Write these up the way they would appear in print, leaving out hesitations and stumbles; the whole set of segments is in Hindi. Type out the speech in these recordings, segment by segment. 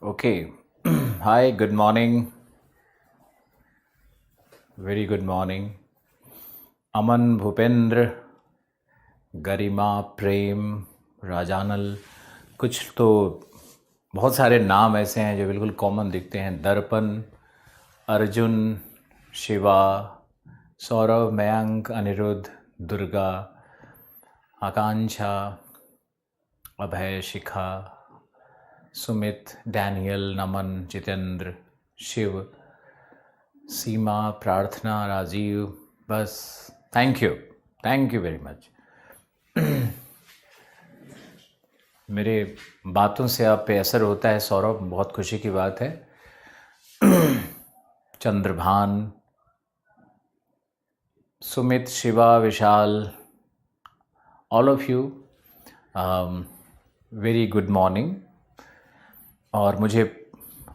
Okay. Hi, good morning. Very good morning. अमन, भूपेंद्र, गरिमा, प्रेम, राजानल, कुछ तो बहुत सारे नाम ऐसे हैं जो बिल्कुल कॉमन दिखते हैं। दर्पण, अर्जुन, शिवा, सौरभ, मयंक, अनिरुद्ध, दुर्गा, आकांक्षा, अभय, शिखा, सुमित, डैनियल, नमन, जितेंद्र, शिव, सीमा, प्रार्थना, राजीव। बस थैंक यू वेरी मच। मेरे बातों से आप पे असर होता है सौरभ, बहुत खुशी की बात है। Chandrabhan, Sumit, Shiva, Vishal, all of you very good morning. और मुझे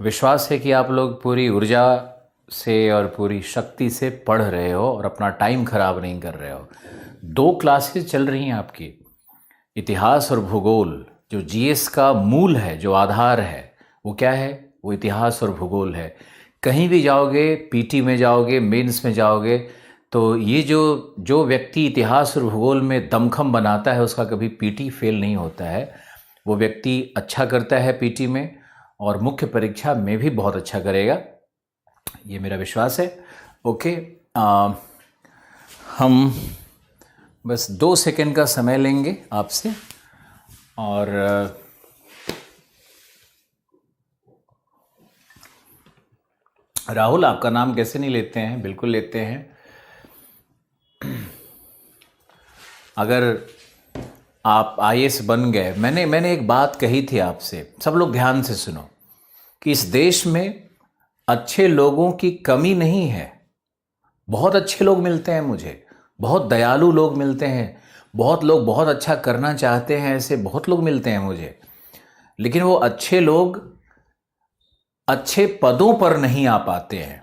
विश्वास है कि आप लोग पूरी ऊर्जा से और पूरी शक्ति से पढ़ रहे हो और अपना टाइम खराब नहीं कर रहे हो। 2 क्लासेस चल रही हैं आपकी, इतिहास और भूगोल। जो जीएस का मूल है, जो आधार है, वो क्या है? वो इतिहास और भूगोल है। कहीं भी जाओगे, पीटी में जाओगे, मेंस में जाओगे, तो ये जो जो व्यक्ति इतिहास और भूगोल में दमखम बनाता है उसका कभी पीटी फेल नहीं होता है। वो व्यक्ति अच्छा करता है पीटी में और मुख्य परीक्षा में भी बहुत अच्छा करेगा, ये मेरा विश्वास है। ओके, हम बस 2 सेकंड का समय लेंगे आपसे। और राहुल, आपका नाम कैसे नहीं लेते हैं? बिल्कुल लेते हैं। अगर आप आईएएस बन गए, मैंने एक बात कही थी आपसे, सब लोग ध्यान से सुनो, कि इस देश में अच्छे लोगों की कमी नहीं है। बहुत अच्छे लोग मिलते हैं मुझे, बहुत दयालु लोग मिलते हैं, बहुत लोग बहुत अच्छा करना चाहते हैं, ऐसे बहुत लोग मिलते हैं मुझे। लेकिन वो अच्छे लोग अच्छे पदों पर नहीं आ पाते हैं।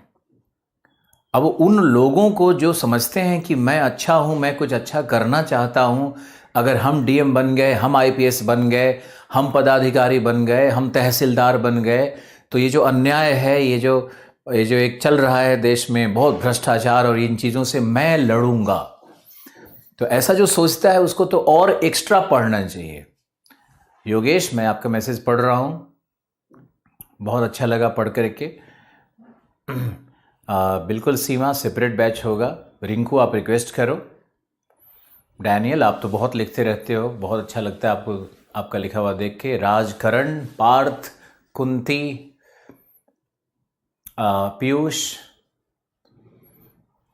अब उन लोगों को जो समझते हैं कि मैं अच्छा हूं, मैं कुछ अच्छा करना चाहता हूं, अगर हम डीएम बन गए, हम आईपीएस बन गए, हम पदाधिकारी बन गए, हम तहसीलदार बन गए, तो ये जो अन्याय है, ये जो एक चल रहा है देश में, बहुत भ्रष्टाचार और इन चीज़ों से मैं लड़ूंगा। तो ऐसा जो सोचता है उसको तो और एक्स्ट्रा पढ़ना चाहिए। योगेश, मैं आपका मैसेज पढ़ रहा हूँ, बहुत अच्छा लगा पढ़ करके। बिल्कुल सीमा, सेपरेट बैच होगा। रिंकू, आप रिक्वेस्ट करो। डैनियल, आप तो बहुत लिखते रहते हो, बहुत अच्छा लगता है आपको आपका लिखा हुआ देख के। राजकरण, पार्थ, कुंती, पीयूष,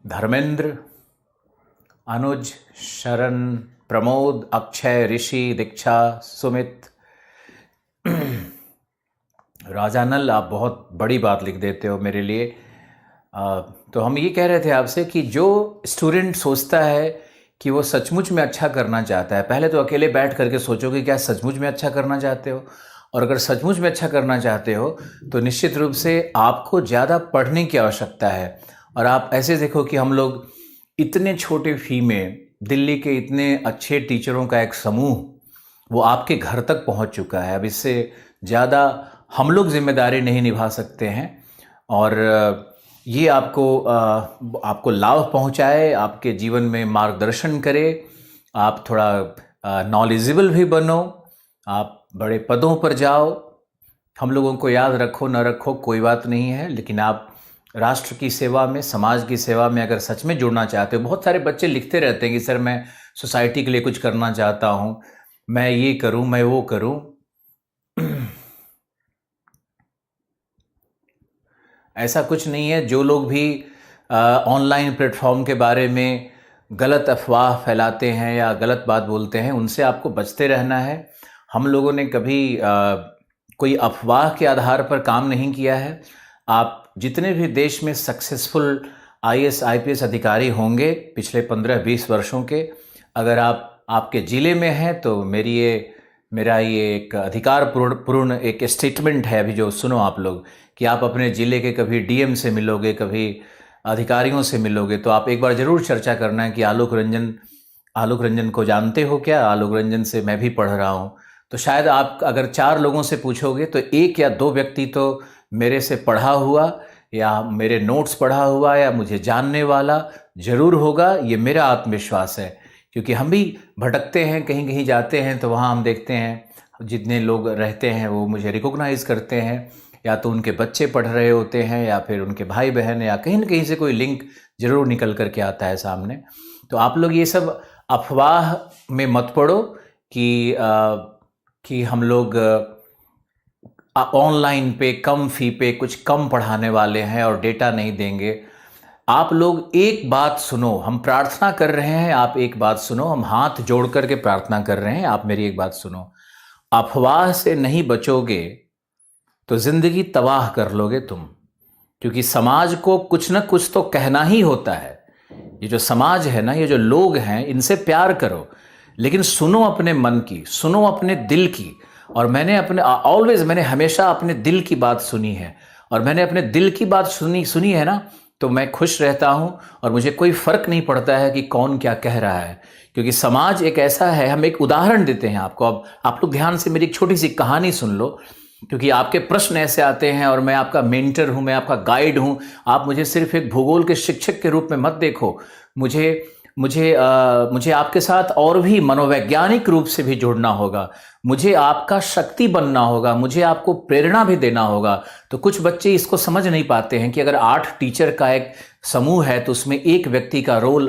धर्मेंद्र, अनुज, शरण, प्रमोद, अक्षय, ऋषि, दीक्षा, सुमित, राजानल, आप बहुत बड़ी बात लिख देते हो मेरे लिए। तो हम ये कह रहे थे आपसे कि जो स्टूडेंट सोचता है कि वो सचमुच में अच्छा करना चाहता है, पहले तो अकेले बैठ करके सोचो कि क्या सचमुच में अच्छा करना चाहते हो। और अगर सचमुच में अच्छा करना चाहते हो तो निश्चित रूप से आपको ज़्यादा पढ़ने की आवश्यकता है। और आप ऐसे देखो कि हम लोग इतने छोटे फी में, दिल्ली के इतने अच्छे टीचरों का एक समूह वो आपके घर तक पहुंच चुका है। अब इससे ज़्यादा हम लोग जिम्मेदारी नहीं निभा सकते हैं। और ये आपको लाभ पहुंचाए, आपके जीवन में मार्गदर्शन करे, आप थोड़ा नॉलेजेबल भी बनो, आप बड़े पदों पर जाओ। हम लोगों को याद रखो न रखो कोई बात नहीं है, लेकिन आप राष्ट्र की सेवा में, समाज की सेवा में अगर सच में जुड़ना चाहते हो। बहुत सारे बच्चे लिखते रहते हैं कि सर मैं सोसाइटी के लिए कुछ करना चाहता हूँ, मैं ये करूँ, मैं वो करूँ। ऐसा कुछ नहीं है। जो लोग भी ऑनलाइन प्लेटफॉर्म के बारे में गलत अफवाह फैलाते हैं या गलत बात बोलते हैं, उनसे आपको बचते रहना है। हम लोगों ने कभी कोई अफवाह के आधार पर काम नहीं किया है। आप जितने भी देश में सक्सेसफुल आईएएस आईपीएस अधिकारी होंगे पिछले 15-20 वर्षों के, अगर आप आपके ज़िले में हैं तो मेरा ये एक अधिकार पूर्ण एक स्टेटमेंट है अभी जो सुनो आप लोग, कि आप अपने ज़िले के कभी डीएम से मिलोगे, कभी अधिकारियों से मिलोगे, तो आप एक बार ज़रूर चर्चा करना है कि आलोक रंजन को जानते हो क्या? आलोक रंजन से मैं भी पढ़ रहा हूँ। तो तो शायद आप अगर 4 लोगों से पूछोगे तो 1 या 2 व्यक्ति तो मेरे से पढ़ा हुआ या मेरे नोट्स पढ़ा हुआ या मुझे जानने वाला जरूर होगा। ये मेरा आत्मविश्वास है, क्योंकि हम भी भटकते हैं, कहीं कहीं जाते हैं तो वहाँ हम देखते हैं जितने लोग रहते हैं वो मुझे रिकॉग्नाइज करते हैं, या तो उनके बच्चे पढ़ रहे होते हैं या फिर उनके भाई बहन, या कहीं न कहीं से कोई लिंक जरूर निकल करके आता है सामने। तो आप लोग ये सब अफवाह में मत पड़ो कि हम लोग ऑनलाइन पे कम फी पे कुछ कम पढ़ाने वाले हैं और डेटा नहीं देंगे। आप लोग एक बात सुनो, हम प्रार्थना कर रहे हैं, आप एक बात सुनो, हम हाथ जोड़ करके प्रार्थना कर रहे हैं, आप मेरी एक बात सुनो। अफवाह से नहीं बचोगे तो जिंदगी तबाह कर लोगे तुम, क्योंकि समाज को कुछ ना कुछ तो कहना ही होता है। ये जो समाज है ना, ये जो लोग हैं, इनसे प्यार करो, लेकिन सुनो अपने मन की, सुनो अपने दिल की। और मैंने हमेशा अपने दिल की बात सुनी है, और मैंने अपने दिल की बात सुनी है ना, तो मैं खुश रहता हूं और मुझे कोई फर्क नहीं पड़ता है कि कौन क्या कह रहा है, क्योंकि समाज एक ऐसा है। हम एक उदाहरण देते हैं आपको। अब आप लोग ध्यान से मेरी एक छोटी सी कहानी सुन लो, क्योंकि आपके प्रश्न ऐसे आते हैं और मैं आपका मेंटर हूं, मैं आपका गाइड हूं। आप मुझे सिर्फ एक भूगोल के शिक्षक के रूप में मत देखो, मुझे आपके साथ और भी मनोवैज्ञानिक रूप से भी जुड़ना होगा, मुझे आपका शक्ति बनना होगा, मुझे आपको प्रेरणा भी देना होगा। तो कुछ बच्चे इसको समझ नहीं पाते हैं कि अगर 8 टीचर का एक समूह है तो उसमें एक व्यक्ति का रोल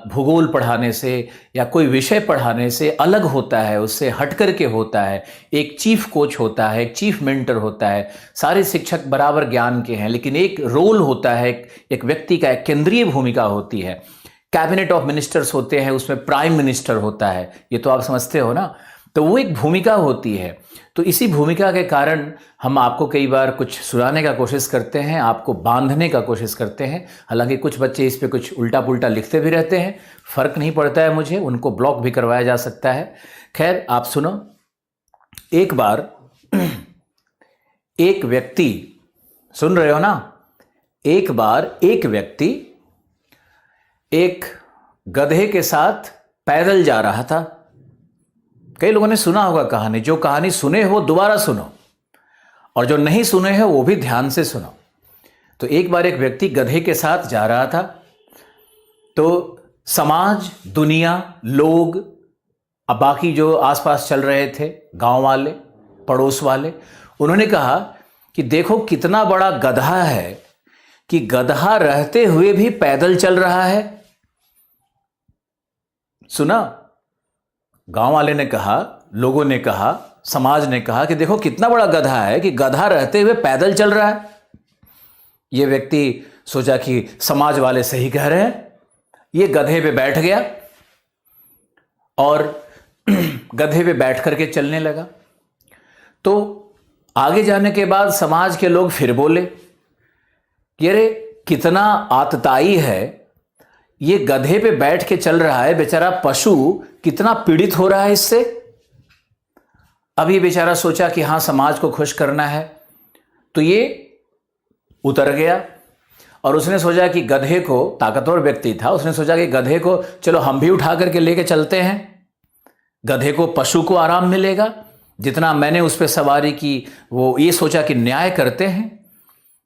भूगोल पढ़ाने से या कोई विषय पढ़ाने से अलग होता है, उससे हट करके होता है। एक चीफ कोच होता है, एक चीफ मेंटर होता है। सारे शिक्षक बराबर ज्ञान के हैं, लेकिन एक रोल होता है, एक व्यक्ति का एक केंद्रीय भूमिका होती है। कैबिनेट ऑफ मिनिस्टर्स होते हैं, उसमें प्राइम मिनिस्टर होता है, ये तो आप समझते हो ना। तो वो एक भूमिका होती है। तो इसी भूमिका के कारण हम आपको कई बार कुछ सुनाने का कोशिश करते हैं, आपको बांधने का कोशिश करते हैं। हालांकि कुछ बच्चे इस पे कुछ उल्टा पुल्टा लिखते भी रहते हैं, फर्क नहीं पड़ता है मुझे, उनको ब्लॉक भी करवाया जा सकता है। खैर, आप सुनो। एक बार एक व्यक्ति, सुन रहे हो ना, एक बार एक व्यक्ति एक गधे के साथ पैदल जा रहा था। कई लोगों ने सुना होगा कहानी। जो कहानी सुने हो दोबारा सुनो, और जो नहीं सुने हो वो भी ध्यान से सुनो। तो एक बार एक व्यक्ति गधे के साथ जा रहा था। तो समाज, दुनिया, लोग, अब बाकी जो आसपास चल रहे थे, गांव वाले, पड़ोस वाले, उन्होंने कहा कि देखो कितना बड़ा गधा है कि गधा रहते हुए भी पैदल चल रहा है। सुना? गांव वाले ने कहा, लोगों ने कहा, समाज ने कहा कि देखो कितना बड़ा गधा है कि गधा रहते हुए पैदल चल रहा है। यह व्यक्ति सोचा कि समाज वाले सही कह रहे हैं। ये गधे पे बैठ गया और गधे पे बैठ करके चलने लगा। तो आगे जाने के बाद समाज के लोग फिर बोले कि अरे कितना आतताई है, ये गधे पे बैठ के चल रहा है, बेचारा पशु कितना पीड़ित हो रहा है इससे। अब ये बेचारा सोचा कि हाँ, समाज को खुश करना है, तो ये उतर गया और उसने सोचा कि गधे को, ताकतवर व्यक्ति था, उसने सोचा कि गधे को चलो हम भी उठा करके लेके चलते हैं, गधे को, पशु को आराम मिलेगा। जितना मैंने उस पर सवारी की, वो ये सोचा कि न्याय करते हैं।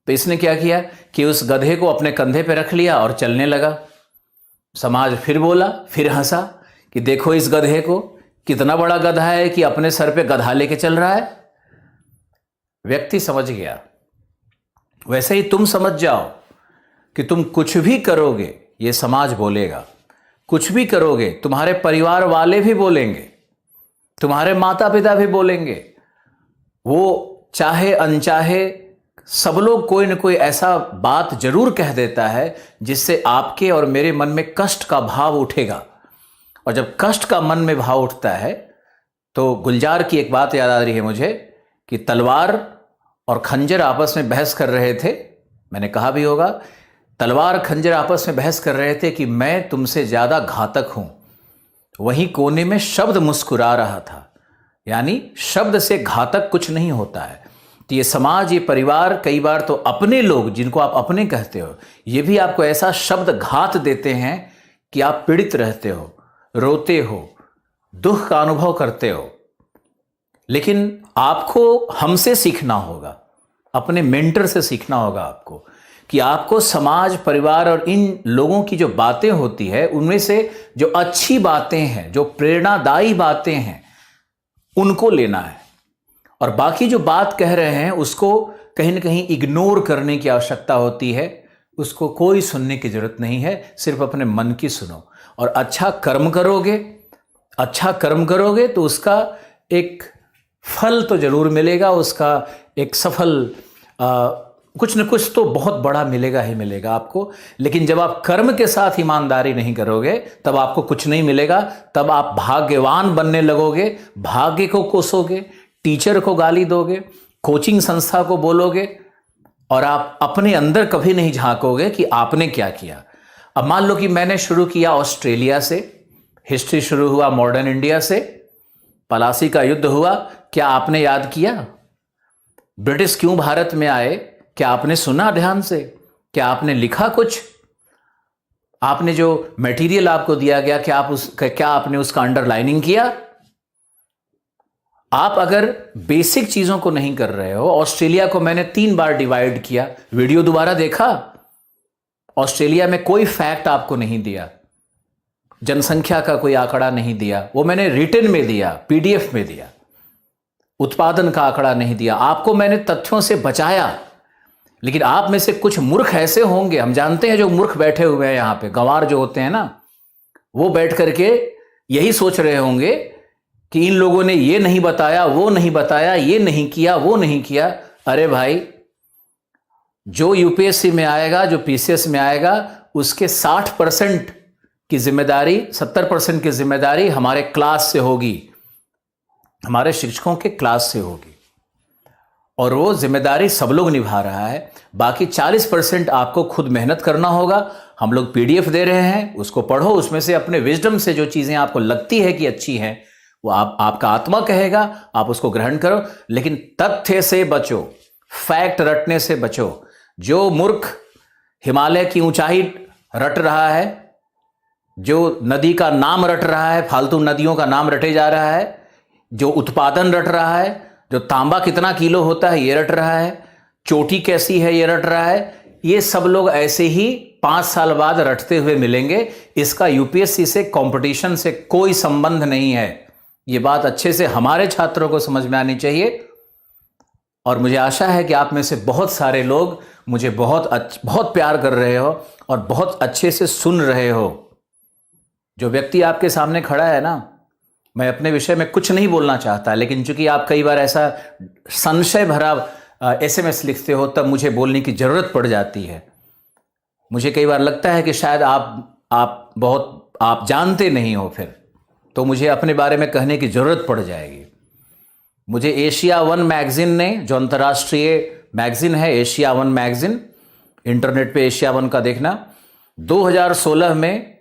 तो इसने क्या किया कि उस गधे को अपने कंधे पे रख लिया और चलने लगा। समाज फिर बोला, फिर हंसा कि देखो इस गधे को, कितना बड़ा गधा है कि अपने सर पे गधा लेके चल रहा है। व्यक्ति समझ गया। वैसे ही तुम समझ जाओ कि तुम कुछ भी करोगे ये समाज बोलेगा, कुछ भी करोगे तुम्हारे परिवार वाले भी बोलेंगे, तुम्हारे माता पिता भी बोलेंगे। वो चाहे अनचाहे सब लोग कोई न कोई ऐसा बात जरूर कह देता है जिससे आपके और मेरे मन में कष्ट का भाव उठेगा। और जब कष्ट का मन में भाव उठता है तो गुलजार की एक बात याद आ रही है मुझे कि तलवार और खंजर आपस में बहस कर रहे थे। मैंने कहा भी होगा, तलवार खंजर आपस में बहस कर रहे थे कि मैं तुमसे ज्यादा घातक हूं। वहीं कोने में शब्द मुस्कुरा रहा था, यानी शब्द से घातक कुछ नहीं होता है। तो ये समाज, ये परिवार, कई बार तो अपने लोग जिनको आप अपने कहते हो, ये भी आपको ऐसा शब्द घात देते हैं कि आप पीड़ित रहते हो, रोते हो, दुख का अनुभव करते हो। लेकिन आपको हमसे सीखना होगा, अपने मेंटर से सीखना होगा आपको, कि आपको समाज, परिवार और इन लोगों की जो बातें होती है उनमें से जो अच्छी बातें हैं, जो प्रेरणादायी बातें हैं, उनको लेना है, और बाकी जो बात कह रहे हैं उसको कहीं ना कहीं इग्नोर करने की आवश्यकता होती है। उसको कोई सुनने की जरूरत नहीं है, सिर्फ अपने मन की सुनो। और अच्छा कर्म करोगे तो उसका एक फल तो जरूर मिलेगा, उसका एक सफल कुछ न कुछ तो बहुत बड़ा मिलेगा ही मिलेगा आपको। लेकिन जब आप कर्म के साथ ईमानदारी नहीं करोगे तब आपको कुछ नहीं मिलेगा। तब आप भाग्यवान बनने लगोगे, भाग्य को कोसोगे, टीचर को गाली दोगे, कोचिंग संस्था को बोलोगे, और आप अपने अंदर कभी नहीं झांकोगे कि आपने क्या किया। अब मान लो कि मैंने शुरू किया ऑस्ट्रेलिया से, हिस्ट्री शुरू हुआ मॉडर्न इंडिया से, पलासी का युद्ध हुआ, क्या आपने याद किया? ब्रिटिश क्यों भारत में आए, क्या आपने सुना ध्यान से? क्या आपने लिखा कुछ? आपने जो मटेरियल आपको दिया गया, क्या आपने उसका अंडरलाइनिंग किया? आप अगर बेसिक चीजों को नहीं कर रहे हो, ऑस्ट्रेलिया को मैंने 3 बार डिवाइड किया, वीडियो दोबारा देखा, ऑस्ट्रेलिया में कोई फैक्ट आपको नहीं दिया, जनसंख्या का कोई आंकड़ा नहीं दिया, वो मैंने रिटन में दिया, पीडीएफ में दिया, उत्पादन का आंकड़ा नहीं दिया, आपको मैंने तथ्यों से बचाया। लेकिन आप में से कुछ मूर्ख ऐसे होंगे, हम जानते हैं जो मूर्ख बैठे हुए हैं यहां पे, गंवार जो होते हैं ना, वो बैठ करके यही सोच रहे होंगे कि इन लोगों ने ये नहीं बताया, वो नहीं बताया, ये नहीं किया, वो नहीं किया। अरे भाई, जो यूपीएससी में आएगा, जो पीसीएस में आएगा, उसके 60% की जिम्मेदारी, 70% की जिम्मेदारी हमारे क्लास से होगी, हमारे शिक्षकों के क्लास से होगी, और वो जिम्मेदारी सब लोग निभा रहा है। बाकी 40% आपको खुद मेहनत करना होगा। हम लोग पीडीएफ दे रहे हैं, उसको पढ़ो, उसमें से अपने विजडम से जो चीजें आपको लगती है कि अच्छी हैं, वो आपका आत्मा कहेगा, आप उसको ग्रहण करो। लेकिन तथ्य से बचो, फैक्ट रटने से बचो। जो मूर्ख हिमालय की ऊंचाई रट रहा है, जो नदी का नाम रट रहा है, फालतू नदियों का नाम रटे जा रहा है, जो उत्पादन रट रहा है, जो तांबा कितना किलो होता है ये रट रहा है, चोटी कैसी है ये रट रहा है, ये सब लोग ऐसे ही 5 साल बाद रटते हुए मिलेंगे। इसका यूपीएससी से, कंपटीशन से कोई संबंध नहीं है। ये बात अच्छे से हमारे छात्रों को समझ में आनी चाहिए। और मुझे आशा है कि आप में से बहुत सारे लोग मुझे बहुत प्यार कर रहे हो और बहुत अच्छे से सुन रहे हो। जो व्यक्ति आपके सामने खड़ा है ना, मैं अपने विषय में कुछ नहीं बोलना चाहता, लेकिन चूंकि आप कई बार ऐसा संशय भरा एसएमएस लिखते हो, तब मुझे बोलने की जरूरत पड़ जाती है। मुझे कई बार लगता है कि शायद आप जानते नहीं हो, फिर तो मुझे अपने बारे में कहने की जरूरत पड़ जाएगी। मुझे एशिया 1 मैगजीन ने, जो अंतर्राष्ट्रीय मैगजीन है, एशिया 1 मैगजीन, इंटरनेट पे एशिया 1 का देखना, 2016 में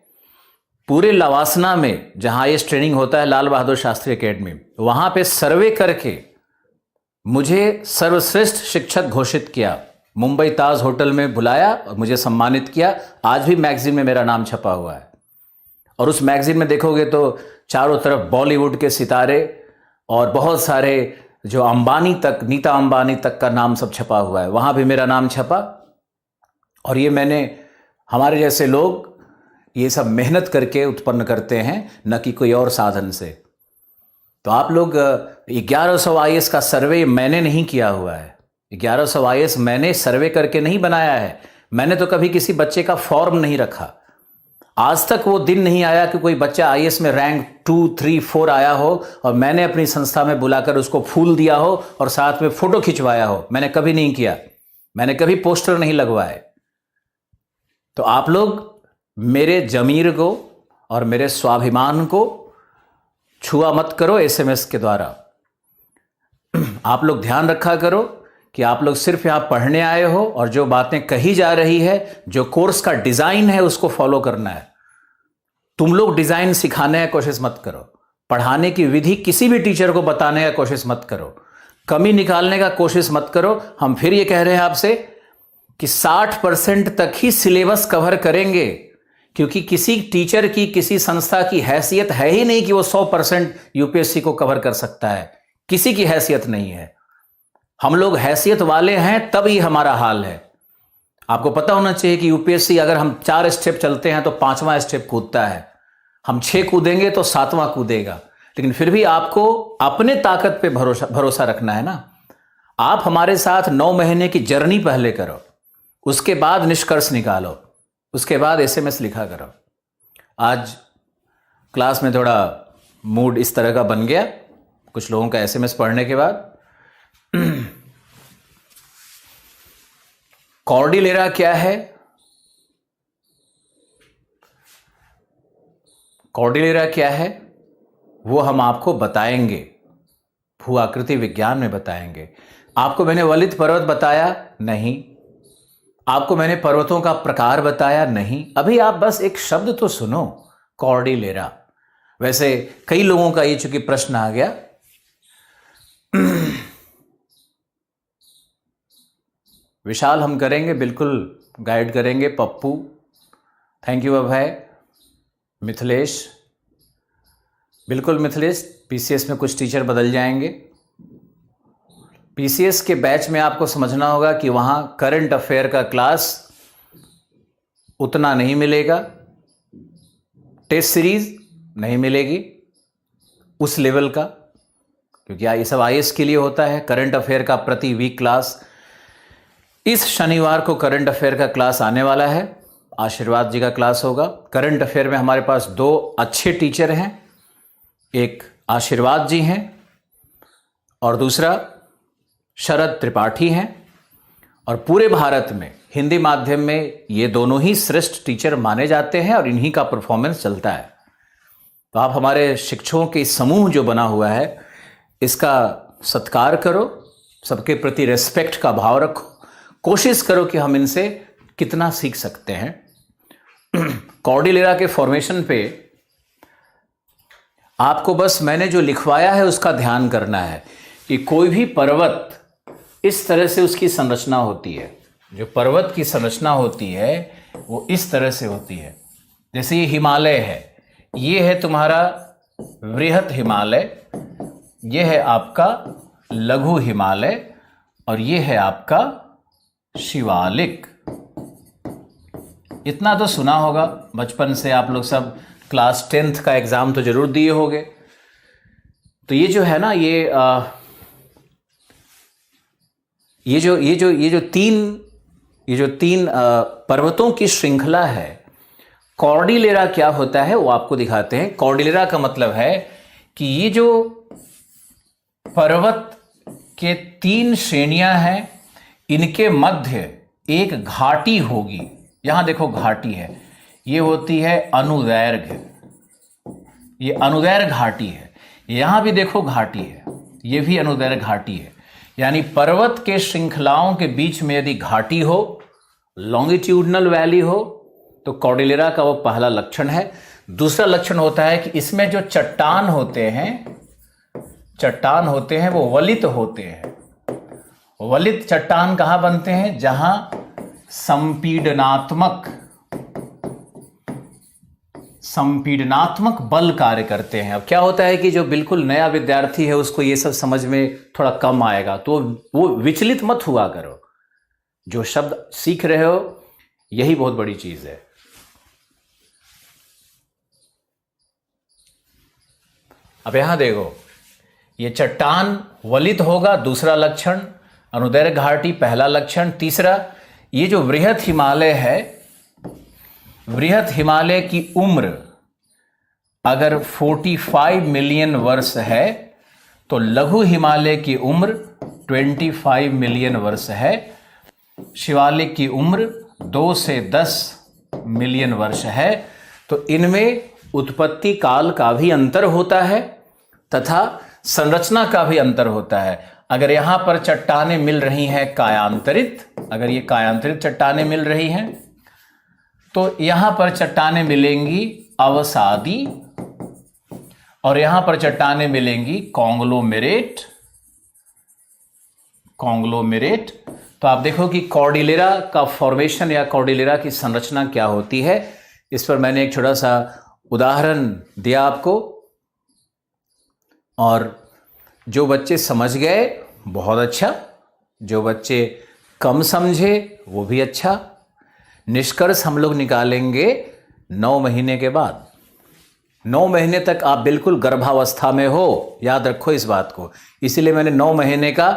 पूरे लवासना में, जहां ये ट्रेनिंग होता है, लाल बहादुर शास्त्री एकेडमी, वहां पे सर्वे करके मुझे सर्वश्रेष्ठ शिक्षक घोषित किया। मुंबई ताज होटल में बुलाया और मुझे सम्मानित किया। आज भी मैगजीन में मेरा नाम छपा हुआ है। और उस मैगजीन में देखोगे तो चारों तरफ बॉलीवुड के सितारे और बहुत सारे, जो अंबानी तक, नीता अंबानी तक का नाम सब छपा हुआ है, वहां भी मेरा नाम छपा। और ये मैंने, हमारे जैसे लोग ये सब मेहनत करके उत्पन्न करते हैं, न कि कोई और साधन से। तो आप लोग 1100 आईएएस का सर्वे मैंने नहीं किया हुआ है। 1100 आईएएस मैंने सर्वे करके नहीं बनाया है। मैंने तो कभी किसी बच्चे का फॉर्म नहीं रखा। आज तक वो दिन नहीं आया कि कोई बच्चा आईएएस में रैंक 2, 3, 4 आया हो और मैंने अपनी संस्था में बुलाकर उसको फूल दिया हो और साथ में फोटो खिंचवाया हो। मैंने कभी नहीं किया। मैंने कभी पोस्टर नहीं लगवाए। तो आप लोग मेरे जमीर को और मेरे स्वाभिमान को छुआ मत करो एसएमएस के द्वारा। आप लोग ध्यान रखा करो कि आप लोग सिर्फ यहां पढ़ने आए हो और जो बातें कही जा रही है, जो कोर्स का डिजाइन है, उसको फॉलो करना है। तुम लोग डिजाइन सिखाने की कोशिश मत करो। पढ़ाने की विधि किसी भी टीचर को बताने का कोशिश मत करो। कमी निकालने का कोशिश मत करो। हम फिर ये कह रहे हैं आपसे कि 60% तक ही सिलेबस कवर करेंगे, क्योंकि किसी टीचर की, किसी संस्था की हैसियत है ही नहीं कि वो 100% यूपीएससी को कवर कर सकता है। किसी की हैसियत नहीं है। हम लोग हैसियत वाले हैं तब ही हमारा हाल है। आपको पता होना चाहिए कि यूपीएससी अगर हम 4 स्टेप चलते हैं तो 5वां स्टेप कूदता है, हम 6 कूदेंगे तो 7वां कूदेगा। लेकिन फिर भी आपको अपने ताकत पे भरोसा रखना है ना। आप हमारे साथ 9 महीने की जर्नी पहले करो, उसके बाद निष्कर्ष निकालो, उसके बाद एसएमएस लिखा करो। आज क्लास में थोड़ा मूड इस तरह का बन गया कुछ लोगों का एसएमएस पढ़ने के बाद। कॉर्डिलेरा क्या है? कॉर्डिलेरा क्या है वो हम आपको बताएंगे, भूआकृति विज्ञान में बताएंगे। आपको मैंने वलित पर्वत बताया नहीं, आपको मैंने पर्वतों का प्रकार बताया नहीं। अभी आप बस एक शब्द तो सुनो, कॉर्डिलेरा। वैसे कई लोगों का ये चूंकि प्रश्न आ गया, विशाल हम करेंगे, बिल्कुल गाइड करेंगे। Pappu thank you. अभय, मिथिलेश, बिल्कुल मिथिलेश। पीसीएस में कुछ टीचर बदल जाएंगे। पीसीएस के बैच में आपको समझना होगा कि वहां करंट अफेयर का क्लास उतना नहीं मिलेगा, टेस्ट सीरीज नहीं मिलेगी उस लेवल का, क्योंकि ये सब आईएएस के लिए होता है। करंट अफेयर का प्रति वीक क्लास, इस शनिवार को करंट अफेयर का क्लास आने वाला है, आशीर्वाद जी का क्लास होगा। करंट अफेयर में हमारे पास 2 अच्छे टीचर हैं, एक आशीर्वाद जी हैं और दूसरा शरद त्रिपाठी हैं। और पूरे भारत में हिंदी माध्यम में ये दोनों ही श्रेष्ठ टीचर माने जाते हैं और इन्हीं का परफॉर्मेंस चलता है। तो आप हमारे शिक्षकों के समूह जो बना हुआ है इसका सत्कार करो, सबके प्रति रेस्पेक्ट का भाव रखो, कोशिश करो कि हम इनसे कितना सीख सकते हैं। कॉर्डिलेरा के फॉर्मेशन पे आपको बस मैंने जो लिखवाया है उसका ध्यान करना है कि कोई भी पर्वत इस तरह से उसकी संरचना होती है। जो पर्वत की संरचना होती है वो इस तरह से होती है। जैसे ये हिमालय है, ये है तुम्हारा वृहत हिमालय, ये है आपका लघु हिमालय और ये है आपका शिवालिक। इतना तो सुना होगा बचपन से, आप लोग सब क्लास 10th का एग्जाम तो जरूर दिए होंगे। तो ये जो है ना, ये जो तीन पर्वतों की श्रृंखला है, कॉर्डिलेरा क्या होता है वो आपको दिखाते हैं। कॉर्डिलेरा का मतलब है कि ये जो पर्वत के 3 श्रेणियां हैं, इनके मध्य एक घाटी होगी। यहां देखो घाटी है, ये होती है अनुदैर्घ्य, ये अनुदैर्घ्य घाटी है। यहां भी देखो घाटी है, ये भी अनुदैर्घ्य घाटी है। यानी पर्वत के श्रृंखलाओं के बीच में यदि घाटी हो, लॉन्गिट्यूडनल वैली हो, तो कॉर्डिलेरा का वो पहला लक्षण है। दूसरा लक्षण होता है कि इसमें जो चट्टान होते हैं वो वलित होते हैं। वलित चट्टान कहां बनते हैं? जहां संपीडनात्मक बल कार्य करते हैं। अब क्या होता है कि जो बिल्कुल नया विद्यार्थी है उसको ये सब समझ में थोड़ा कम आएगा, तो वो विचलित मत हुआ करो। जो शब्द सीख रहे हो यही बहुत बड़ी चीज है। अब यहां देखो, ये चट्टान वलित होगा, दूसरा लक्षण। अनुदैर्घ्य घाटी पहला लक्षण। तीसरा, ये जो वृहत हिमालय है, वृहत हिमालय की उम्र अगर 45 मिलियन वर्ष है तो लघु हिमालय की उम्र 25 मिलियन वर्ष है। शिवालिक की उम्र 2 से 10 मिलियन वर्ष है। तो इनमें उत्पत्ति काल का भी अंतर होता है तथा संरचना का भी अंतर होता है। अगर यहां पर चट्टानें मिल रही हैं कायांतरित, अगर ये कायांतरित चट्टानें मिल रही हैं, तो यहां पर चट्टानें मिलेंगी अवसादी और यहां पर चट्टानें मिलेंगी कॉन्ग्लोमेरेट। तो आप देखो कि कॉर्डिलेरा का फॉर्मेशन या कॉर्डिलेरा की संरचना क्या होती है। इस पर मैंने एक छोटा सा उदाहरण दिया आपको, और जो बच्चे समझ गए बहुत अच्छा, जो बच्चे कम समझे वो भी अच्छा। निष्कर्ष हम लोग निकालेंगे 9 महीने के बाद। 9 महीने तक आप बिल्कुल गर्भावस्था में हो, याद रखो इस बात को। इसीलिए मैंने 9 महीने का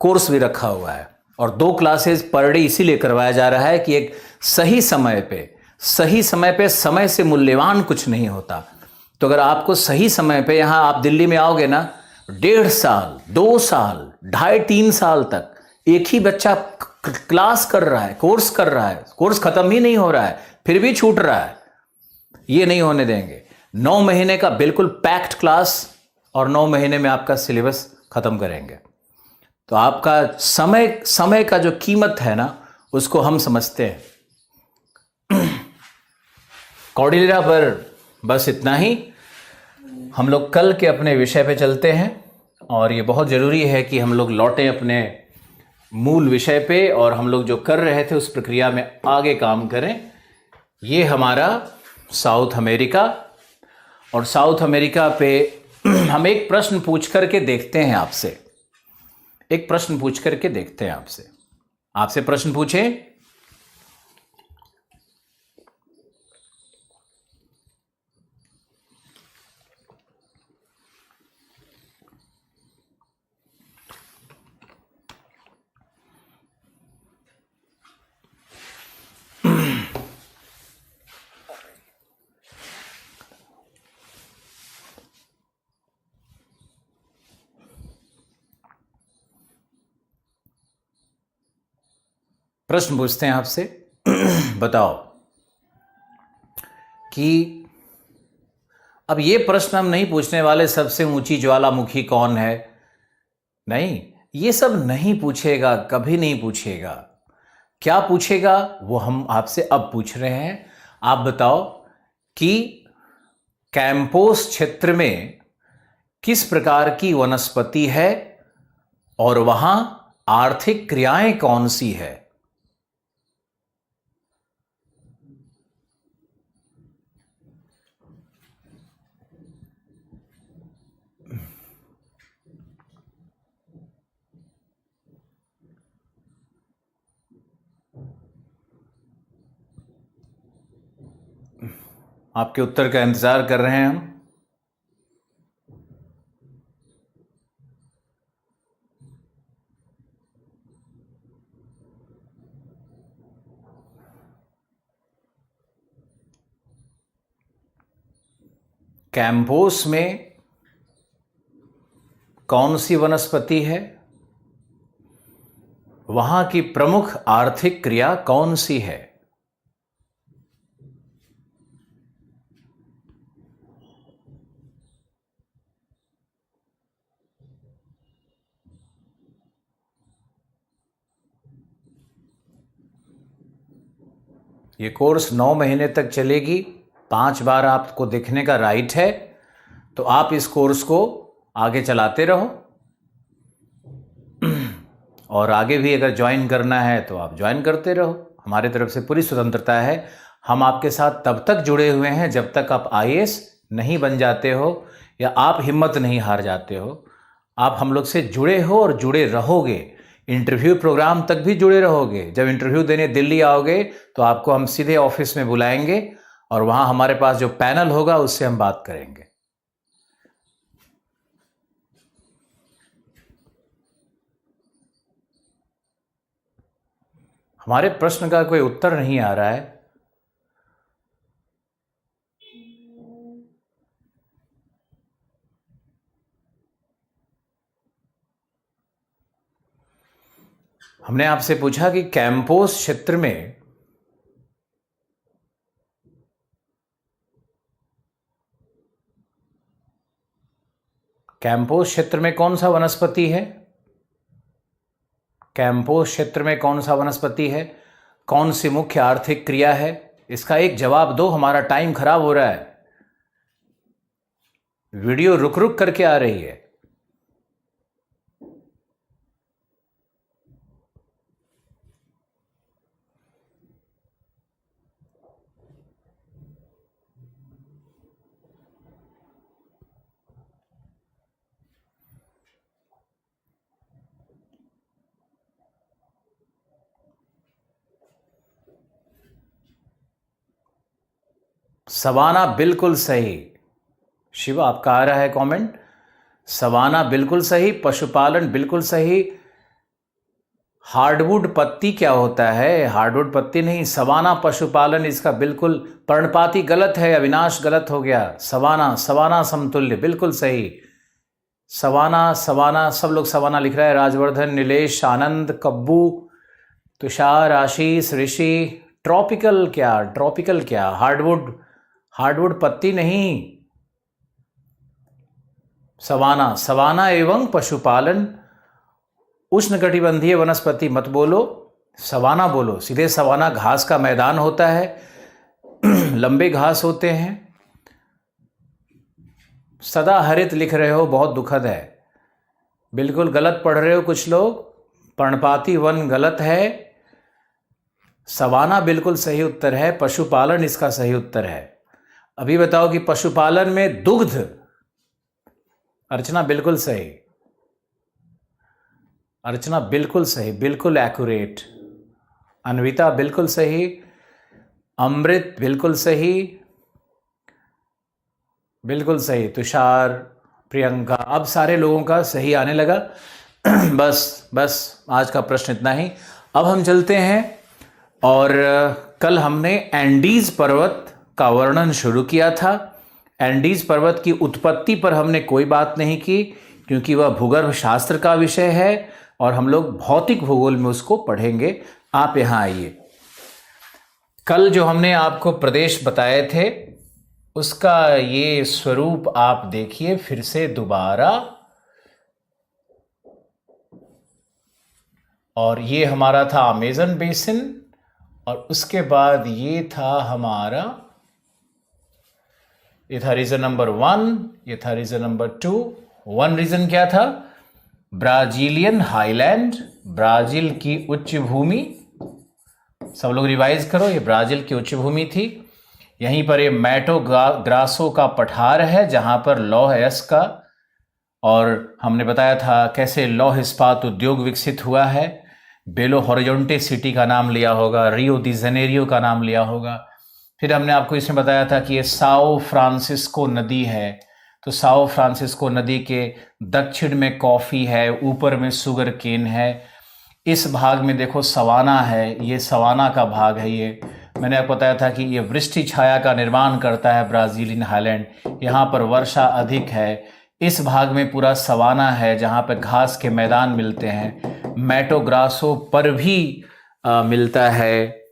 कोर्स भी रखा हुआ है और 2 क्लासेस पर डे इसीलिए करवाया जा रहा है कि एक सही समय पे समय से मूल्यवान कुछ नहीं होता। तो अगर आपको सही समय पे, यहां आप दिल्ली में आओगे ना, 1.5 साल 2 साल 2.5 3 साल तक एक ही बच्चा क्लास कर रहा है, कोर्स कर रहा है, कोर्स खत्म ही नहीं हो रहा है, फिर भी छूट रहा है। ये नहीं होने देंगे। 9 महीने का बिल्कुल पैक्ड क्लास और 9 महीने में आपका सिलेबस खत्म करेंगे। तो आपका समय का जो कीमत है ना, उसको हम समझते हैं। कॉर्डिलेरा पर बस इतना ही। हम लोग कल के अपने विषय पे चलते हैं और ये बहुत ज़रूरी है कि हम लोग लौटें अपने मूल विषय पे और हम लोग जो कर रहे थे उस प्रक्रिया में आगे काम करें। ये हमारा साउथ अमेरिका, और साउथ अमेरिका पे हम एक प्रश्न पूछ करके देखते हैं आपसे। एक प्रश्न पूछ करके देखते हैं आपसे प्रश्न पूछें। प्रश्न पूछते हैं आपसे। बताओ कि अब ये प्रश्न हम नहीं पूछने वाले सबसे ऊंची ज्वालामुखी कौन है, नहीं, ये सब नहीं पूछेगा, कभी नहीं पूछेगा। क्या पूछेगा वो हम आपसे अब पूछ रहे हैं। आप बताओ कि कैंपोस क्षेत्र में किस प्रकार की वनस्पति है और वहां आर्थिक क्रियाएं कौन सी है। आपके उत्तर का इंतजार कर रहे हैं हम। कैंपोस में कौन सी वनस्पति है, वहां की प्रमुख आर्थिक क्रिया कौन सी है। ये कोर्स 9 महीने तक चलेगी। 5 बार आपको देखने का राइट है, तो आप इस कोर्स को आगे चलाते रहो और आगे भी अगर ज्वाइन करना है तो आप ज्वाइन करते रहो। हमारे तरफ से पूरी स्वतंत्रता है। हम आपके साथ तब तक जुड़े हुए हैं जब तक आप आईएएस नहीं बन जाते हो या आप हिम्मत नहीं हार जाते हो। आप हम लोग से जुड़े हो और जुड़े रहोगे। इंटरव्यू प्रोग्राम तक भी जुड़े रहोगे। जब इंटरव्यू देने दिल्ली आओगे तो आपको हम सीधे ऑफिस में बुलाएंगे और वहां हमारे पास जो पैनल होगा उससे हम बात करेंगे। हमारे प्रश्न का कोई उत्तर नहीं आ रहा है। हमने आपसे पूछा कि कैंपोस क्षेत्र में कौन सा वनस्पति है। कैंपोस क्षेत्र में कौन सा वनस्पति है, कौन सी मुख्य आर्थिक क्रिया है। इसका एक जवाब दो, हमारा टाइम खराब हो रहा है। वीडियो रुक रुक करके आ रही है। सवाना बिल्कुल सही। शिव आपका आ रहा है कमेंट। सवाना बिल्कुल सही, पशुपालन बिल्कुल सही। हार्डवुड पत्ती क्या होता है? हार्डवुड पत्ती नहीं, सवाना पशुपालन, इसका बिल्कुल पर्णपाती गलत है, अविनाश गलत हो गया। सवाना, सवाना समतुल्य बिल्कुल सही। सवाना सवाना, सब लोग सवाना लिख रहा है। राजवर्धन, नीलेश, आनंद, कब्बू, तुषार, आशीष, ऋषि। ट्रॉपिकल क्या? ट्रॉपिकल क्या? हार्डवुड, हार्डवुड पत्ती नहीं। सवाना, सवाना एवं पशुपालन। उष्णकटिबंधीय वनस्पति मत बोलो, सवाना बोलो। सीधे सवाना घास का मैदान होता है, लंबे घास होते हैं। सदा हरित लिख रहे हो, बहुत दुखद है। बिल्कुल गलत पढ़ रहे हो कुछ लोग। पर्णपाती वन गलत है। सवाना बिल्कुल सही उत्तर है। पशुपालन इसका सही उत्तर है। अभी बताओ कि पशुपालन में दुग्ध। अर्चना बिल्कुल सही। अर्चना बिल्कुल सही, बिल्कुल एक्यूरेट। अन्विता बिल्कुल सही। अमृत बिल्कुल सही, बिल्कुल सही। तुषार, प्रियंका, अब सारे लोगों का सही आने लगा। बस आज का प्रश्न इतना ही। अब हम चलते हैं, और कल हमने एंडीज पर्वत का वर्णन शुरू किया था। एंडीज पर्वत की उत्पत्ति पर हमने कोई बात नहीं की, क्योंकि वह भूगर्भ शास्त्र का विषय है और हम लोग भौतिक भूगोल में उसको पढ़ेंगे। आप यहाँ आइए। कल जो हमने आपको प्रदेश बताए थे, उसका ये स्वरूप आप देखिए फिर से दोबारा। और ये हमारा था अमेजन बेसिन, और उसके बाद ये था हमारा, ये था रीजन नंबर 1, ये था रीजन नंबर 2। 1 रीजन क्या था? ब्राजीलियन हाईलैंड, ब्राजील की उच्च भूमि। सब लोग रिवाइज करो, ये ब्राजील की उच्च भूमि थी। यहीं पर ये मैटो ग्रासो का पठार है, जहां पर लौह अयस्क का, और हमने बताया था कैसे लौह इस्पात उद्योग विकसित हुआ है। बेलो हॉरिजॉन्टे सिटी का नाम लिया होगा, रियो दी जेनेरियो का नाम लिया होगा। फिर हमने आपको इसमें बताया था कि ये साओ फ्रांसिस्को नदी है, तो साओ फ्रांसिस्को नदी के दक्षिण में कॉफ़ी है, ऊपर में शुगर केन है। इस भाग में देखो सवाना है, ये सवाना का भाग है। ये मैंने आपको बताया था कि ये वृष्टि छाया का निर्माण करता है ब्राजीलियन हाईलैंड, यहाँ पर वर्षा अधिक है। इस भाग में पूरा सवाना है, जहाँ पर घास के मैदान मिलते हैं। मैटो ग्रासो पर भी मिलता है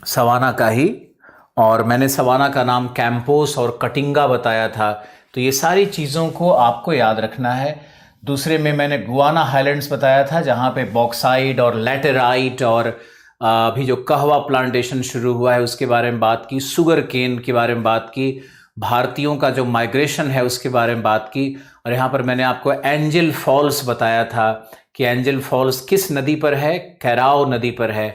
सवाना का ही, और मैंने सवाना का नाम कैंपोस और कटिंगा बताया था। तो ये सारी चीज़ों को आपको याद रखना है। दूसरे में मैंने गुआना हाईलैंड्स बताया था, जहाँ पे बॉक्साइट और लैटेराइट, और अभी जो कहवा प्लांटेशन शुरू हुआ है उसके बारे में बात की, शुगर केन के बारे में बात की, भारतीयों का जो माइग्रेशन है उसके बारे में बात की। और यहाँ पर मैंने आपको एंजल फॉल्स बताया था कि एंजल फॉल्स किस नदी पर है? कैराओ नदी पर है।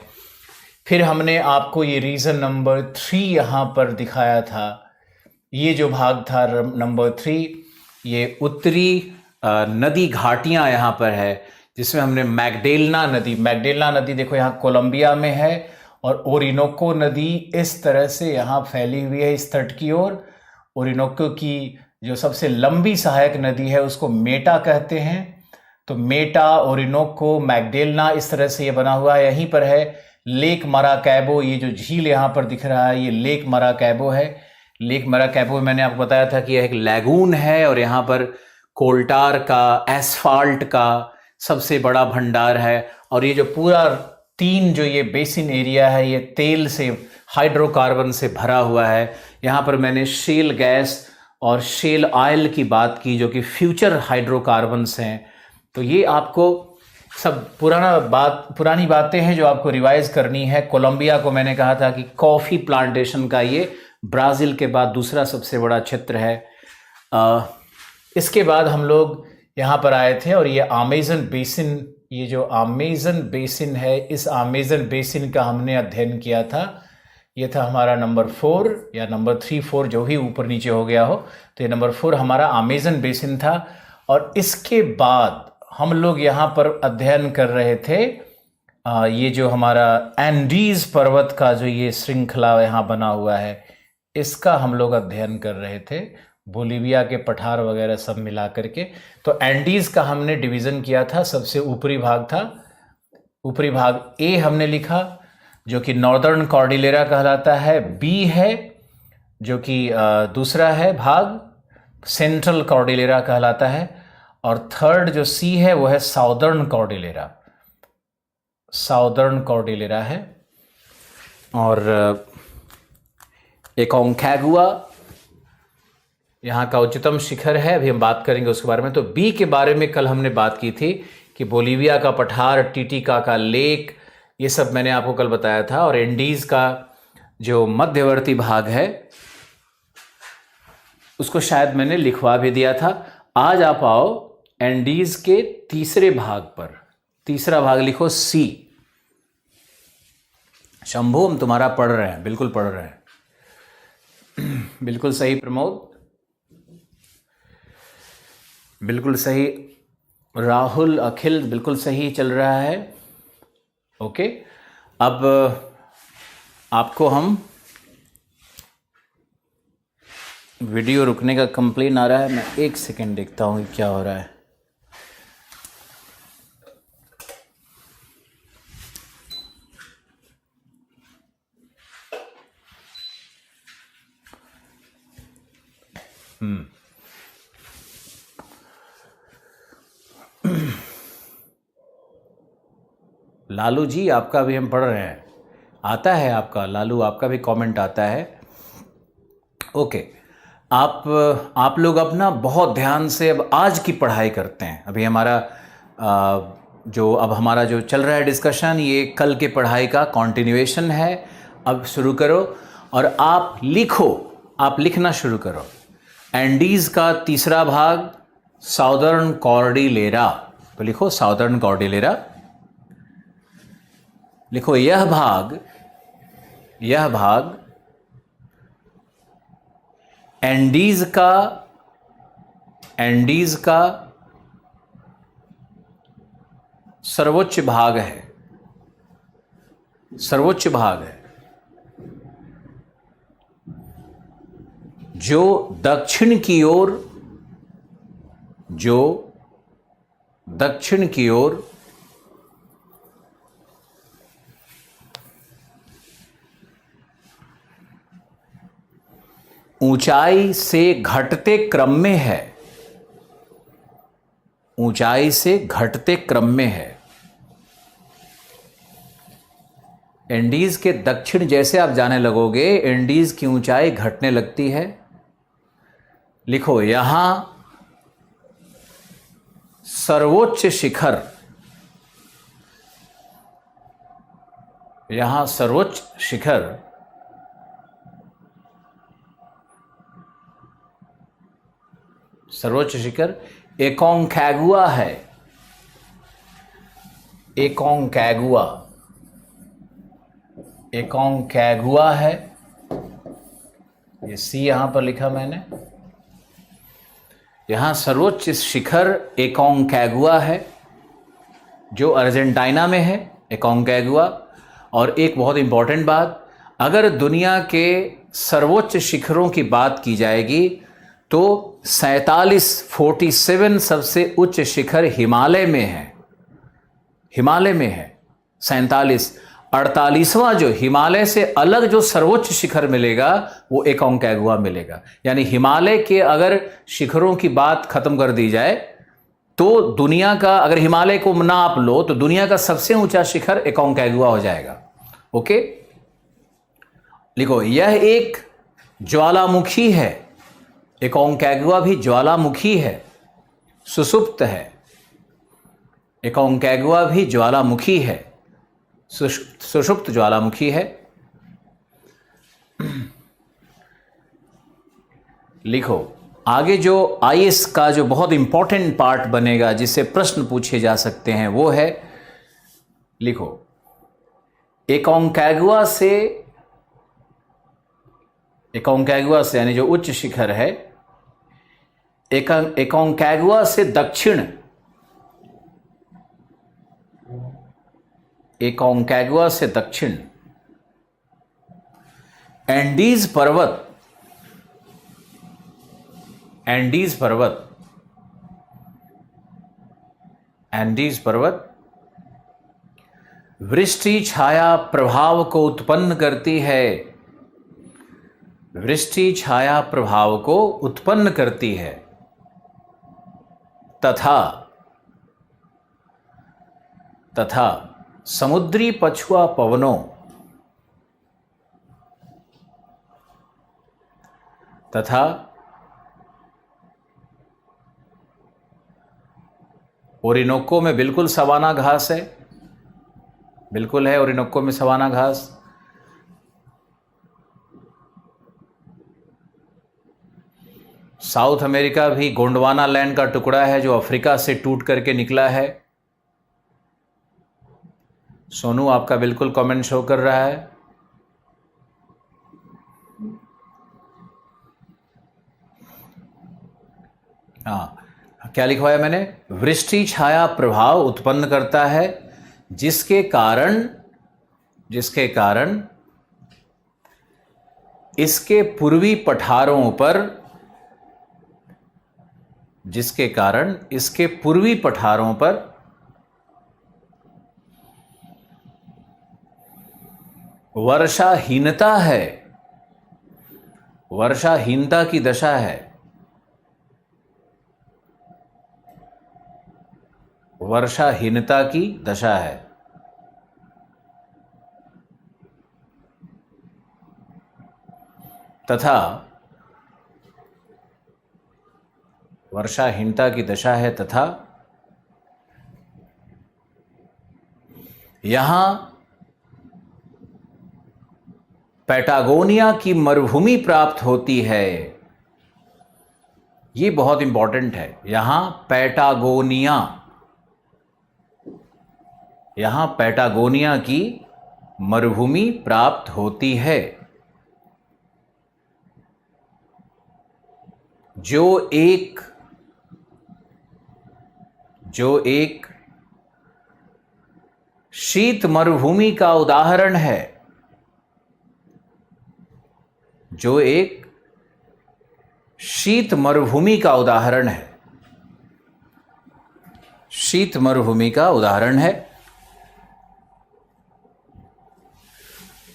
फिर हमने आपको ये रीज़न नंबर 3 यहाँ पर दिखाया था। ये जो भाग था नंबर 3, ये उत्तरी नदी घाटियाँ यहाँ पर है, जिसमें हमने मैगडेलना नदी देखो यहाँ कोलंबिया में है, और ओरिनोको नदी इस तरह से यहाँ फैली हुई है इस तट की ओर। ओरिनोको की जो सबसे लंबी सहायक नदी है उसको मेटा कहते हैं। तो मेटा, ओरिनोको, मैगडेलना, इस तरह से ये बना हुआ है। यहीं पर है लेक मराकैबो, ये जो झील यहाँ पर दिख रहा है ये लेक मराकैबो है। लेक मराकैबो मैंने आपको बताया था कि यह एक लैगून है, और यहाँ पर कोल्टार का, एसफाल्ट का सबसे बड़ा भंडार है। और ये जो पूरा 3 जो ये बेसिन एरिया है, ये तेल से, हाइड्रोकार्बन से भरा हुआ है। यहाँ पर मैंने शेल गैस और शेल ऑयल की बात की, जो कि फ्यूचर हाइड्रोकार्बन्स हैं। तो ये आपको सब पुरानी बातें हैं जो आपको रिवाइज करनी है। कोलंबिया को मैंने कहा था कि कॉफ़ी प्लांटेशन का ये ब्राज़ील के बाद दूसरा सबसे बड़ा क्षेत्र है। इसके बाद हम लोग यहाँ पर आए थे, और ये अमेज़न बेसिन, ये जो अमेज़न बेसिन है, इस अमेज़न बेसिन का हमने अध्ययन किया था। ये था हमारा नंबर 4 या नंबर 3, 4 जो भी ऊपर नीचे हो गया हो। तो ये नंबर 4 हमारा अमेज़न बेसिन था। और इसके बाद हम लोग यहाँ पर अध्ययन कर रहे थे ये जो हमारा एंडीज पर्वत का जो ये श्रृंखला यहाँ बना हुआ है, इसका हम लोग अध्ययन कर रहे थे, बोलीविया के पठार वगैरह सब मिला करके। तो एंडीज का हमने डिवीजन किया था, सबसे ऊपरी भाग था, ऊपरी भाग ए हमने लिखा जो कि नॉर्दर्न कॉर्डिलेरा कहलाता है, बी है जो कि दूसरा है भाग सेंट्रल कॉर्डिलेरा कहलाता है, और थर्ड जो सी है वो है साउदर्न कॉर्डिलेरा, साउदर्न कॉर्डिलेरा है। और एकोंकागुआ यहाँ का उच्चतम शिखर है, अभी हम बात करेंगे उसके बारे में। तो बी के बारे में कल हमने बात की थी कि बोलीविया का पठार, टिटिकाका लेक, ये सब मैंने आपको कल बताया था। और एंडीज का जो मध्यवर्ती भाग है उसको शायद मैंने लिखवा भी दिया था। आज आप आओ एंडीज के तीसरे भाग पर, तीसरा भाग लिखो सी। शंभू हम तुम्हारा पढ़ रहे हैं, बिल्कुल पढ़ रहे हैं। बिल्कुल सही प्रमोद, बिल्कुल सही राहुल, अखिल बिल्कुल सही चल रहा है। ओके, अब आपको हम वीडियो रुकने का कंप्लेन आ रहा है, मैं एक सेकेंड देखता हूँ क्या हो रहा है। लालू जी आपका भी हम पढ़ रहे हैं, आता है आपका, लालू आपका भी कमेंट आता है। ओके, आप लोग अपना बहुत ध्यान से अब आज की पढ़ाई करते हैं। अभी हमारा जो चल रहा है डिस्कशन, ये कल के पढ़ाई का कंटिन्यूएशन है। अब शुरू करो और आप लिखो, आप लिखना शुरू करो। एंडीज का तीसरा भाग साउदर्न कॉर्डिलेरा, तो लिखो साउदर्न कॉर्डिलेरा, लिखो यह भाग एंडीज का सर्वोच्च भाग है, सर्वोच्च भाग है, जो दक्षिण की ओर ऊंचाई से घटते क्रम में है, ऊंचाई से घटते क्रम में है। एंडीज के दक्षिण जैसे आप जाने लगोगे, एंडीज की ऊंचाई घटने लगती है। लिखो यहां सर्वोच्च शिखर, यहां सर्वोच्च शिखर एकोंकागुआ है, एकोंकागुआ है। ये सी यहां पर लिखा मैंने, यहां सर्वोच्च शिखर एकोंकागुआ है जो अर्जेंटीना में है, एकोंकागुआ। और एक बहुत इंपॉर्टेंट बात, अगर दुनिया के सर्वोच्च शिखरों की बात की जाएगी तो 47 सबसे उच्च शिखर हिमालय में है, हिमालय में है 47। 48वां जो हिमालय से अलग जो सर्वोच्च शिखर मिलेगा वो एकोंकागुआ मिलेगा। यानी हिमालय के अगर शिखरों की बात खत्म कर दी जाए तो दुनिया का, अगर हिमालय को नाप लो तो दुनिया का सबसे ऊंचा शिखर एकोंकागुआ हो जाएगा। ओके, लिखो यह एक ज्वालामुखी है, एकोंकागुआ भी ज्वालामुखी है, सुषुप्त है। एकोंकागुआ भी ज्वालामुखी है, सुषुप्त ज्वालामुखी है। लिखो आगे जो आईएएस का जो बहुत इंपॉर्टेंट पार्ट बनेगा, जिससे प्रश्न पूछे जा सकते हैं, वो है, लिखो एकोंकागुआ से यानी जो उच्च शिखर है, एकोंकागुआ से दक्षिण, एकोंकागुआ से दक्षिण एंडीज पर्वत एंडीज पर्वत, एंडीज पर्वत वृष्टि छाया प्रभाव को उत्पन्न करती है, वृष्टि छाया प्रभाव को उत्पन्न करती है, तथा समुद्री पछुआ पवनों तथा ओरिनोको में बिल्कुल सवाना घास है, बिल्कुल है ओरिनोको में सवाना घास। साउथ अमेरिका भी गोंडवाना लैंड का टुकड़ा है जो अफ्रीका से टूट करके निकला है। सोनू आपका बिल्कुल कमेंट शो कर रहा है। हाँ, क्या लिखवाया मैंने? वृष्टि छाया प्रभाव उत्पन्न करता है जिसके कारण इसके पूर्वी पठारों पर वर्षाहीनता है, वर्षाहीनता की दशा है, वर्षाहीनता की दशा है। तथा वर्षाहीनता की दशा है तथा यहां पैटागोनिया की मरुभूमि प्राप्त होती है। ये बहुत इंपॉर्टेंट है। यहां पैटागोनिया की मरुभूमि प्राप्त होती है जो एक शीत मरुभूमि का उदाहरण है, जो एक शीत मरुभूमि का उदाहरण है, शीत मरुभूमि का उदाहरण है।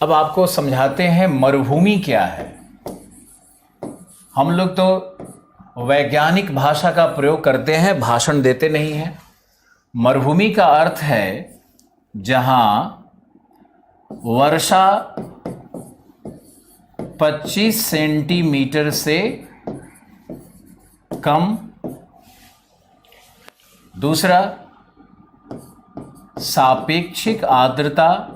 अब आपको समझाते हैं मरुभूमि क्या है। हम लोग तो वैज्ञानिक भाषा का प्रयोग करते हैं, भाषण देते नहीं हैं। मरुभूमि का अर्थ है जहां वर्षा 25 सेंटीमीटर से कम। दूसरा, सापेक्षिक आर्द्रता,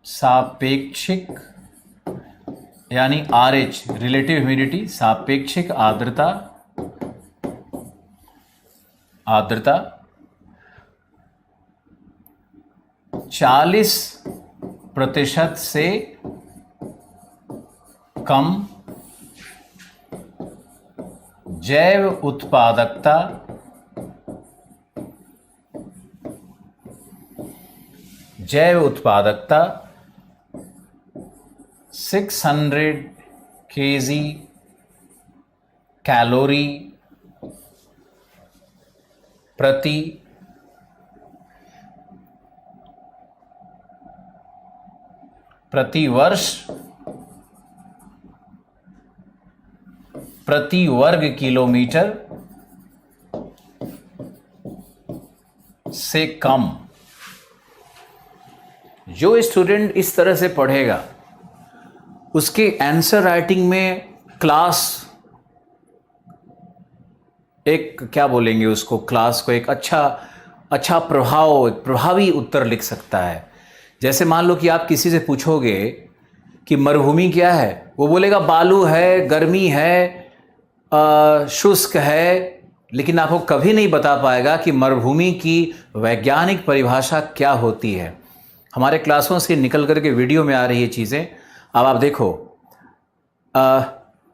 सापेक्षिक यानी RH रिलेटिव ह्यूमिडिटी, सापेक्षिक आर्द्रता 40% से कम। जैव उत्पादकता 600 kg कैलोरी प्रति वर्ष प्रति वर्ग किलोमीटर से कम। जो स्टूडेंट इस तरह से पढ़ेगा उसके आंसर राइटिंग में क्लास एक क्या बोलेंगे उसको, क्लास को एक अच्छा प्रभाव, एक प्रभावी उत्तर लिख सकता है। जैसे मान लो कि आप किसी से पूछोगे कि मरुभूमि क्या है, वो बोलेगा बालू है, गर्मी है, शुष्क है, लेकिन आपको कभी नहीं बता पाएगा कि मरुभूमि की वैज्ञानिक परिभाषा क्या होती है। हमारे क्लासों से निकल करके वीडियो में आ रही है चीज़ें। अब आप देखो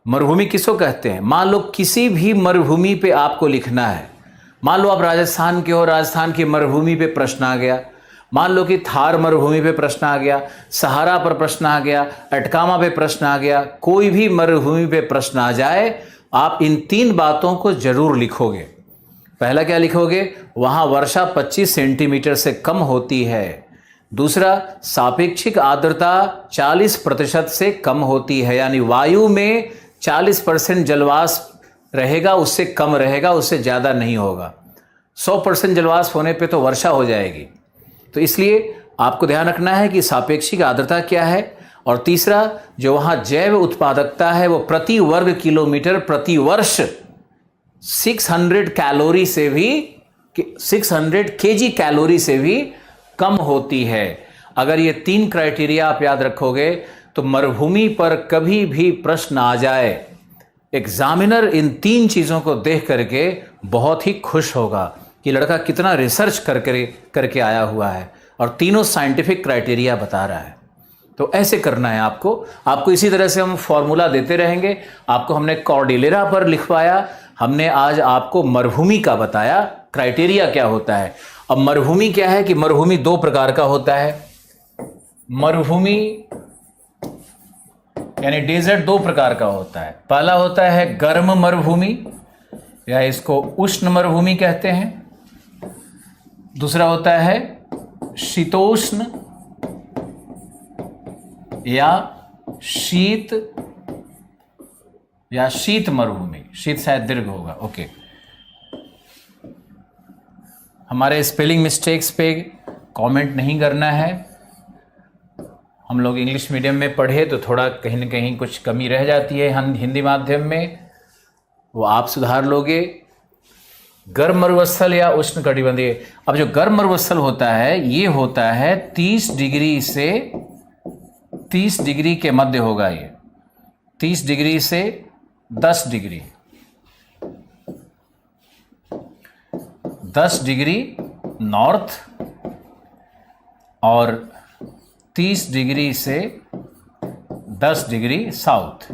मरुभूमि किसको कहते हैं। मान लो किसी भी मरुभूमि पे आपको लिखना है, मान लो आप राजस्थान के हो, राजस्थान की मरुभूमि पे प्रश्न आ गया। मान लो कि थार मरुभूमि पे प्रश्न आ गया, सहारा पर प्रश्न आ गया, अटकामा पे प्रश्न आ गया, कोई भी मरुभूमि पे प्रश्न आ जाए, आप इन 3 बातों को जरूर लिखोगे। पहला क्या लिखोगे? वहां वर्षा 25 सेंटीमीटर से कम होती है। दूसरा, सापेक्षिक आर्द्रता 40% से कम होती है, यानी वायु में 40% जलवाष्प रहेगा, उससे कम रहेगा, उससे ज़्यादा नहीं होगा। 100% जलवाष्प होने पे तो वर्षा हो जाएगी। तो इसलिए आपको ध्यान रखना है कि सापेक्षिक आर्द्रता क्या है। और तीसरा, जो वहाँ जैव उत्पादकता है वो प्रति वर्ग किलोमीटर प्रति वर्ष 600 कैलोरी से भी 600 केजी कैलोरी से भी कम होती है। अगर ये 3 क्राइटेरिया आप याद रखोगे तो मरुभूमि पर कभी भी प्रश्न आ जाए, एग्जामिनर इन 3 चीज़ों को देख करके बहुत ही खुश होगा कि लड़का कितना रिसर्च करके आया हुआ है और तीनों साइंटिफिक क्राइटेरिया बता रहा है। तो ऐसे करना है आपको इसी तरह से हम फॉर्मूला देते रहेंगे। आपको हमने कॉर्डिलेरा पर लिखवाया, हमने आज आपको मरुभूमि का बताया क्राइटेरिया क्या होता है। अब मरुभूमि क्या है कि मरुभूमि 2 प्रकार का होता है। मरुभूमि यानी डेजर्ट 2 प्रकार का होता है। पहला होता है गर्म मरुभूमि, या इसको उष्ण मरुभूमि कहते हैं। दूसरा होता है शीतोष्ण या शीत मरुभूमि। शीत शायद दीर्घ होगा, ओके। हमारे स्पेलिंग मिस्टेक्स पे कमेंट नहीं करना है। हम लोग इंग्लिश मीडियम में पढ़े तो थोड़ा कहीं ना कहीं कुछ कमी रह जाती है हिंदी माध्यम में, वो आप सुधार लोगे। गर्म मरुस्थल या उष्ण कटिबंधीय, अब जो गर्म मरुस्थल होता है ये होता है 30 डिग्री से 30 डिग्री के मध्य होगा। ये 30 डिग्री से 10 डिग्री 10 डिग्री नॉर्थ और 30 डिग्री से 10 डिग्री साउथ,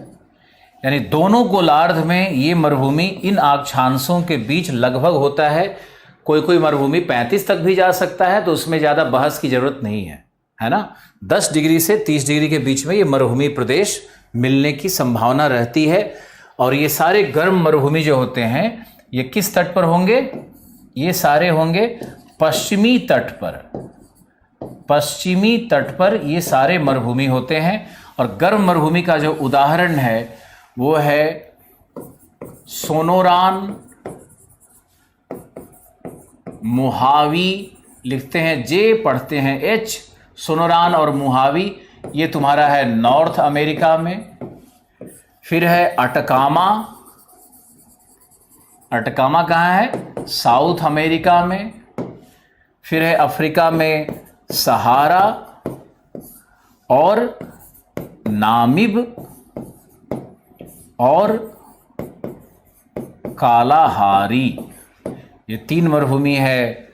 यानी दोनों गोलार्ध में ये मरुभूमि इन अक्षांशों के बीच लगभग होता है। कोई मरुभूमि 35 तक भी जा सकता है, तो उसमें ज़्यादा बहस की ज़रूरत नहीं है ना। 10 डिग्री से 30 डिग्री के बीच में ये मरुभूमि प्रदेश मिलने की संभावना रहती है। और ये सारे गर्म मरुभूमि जो होते हैं ये किस तट पर होंगे? ये सारे होंगे पश्चिमी तट पर। पश्चिमी तट पर ये सारे मरुभूमि होते हैं। और गर्म मरुभूमि का जो उदाहरण है वो है सोनोरान, मोहावी, लिखते हैं जे, पढ़ते हैं एच। सोनोरान और मोहावी ये तुम्हारा है नॉर्थ अमेरिका में। फिर है अटकामा। अटकामा कहाँ है? साउथ अमेरिका में। फिर है अफ्रीका में सहारा और नामिब और कालाहारी, ये 3 मरुभूमि है।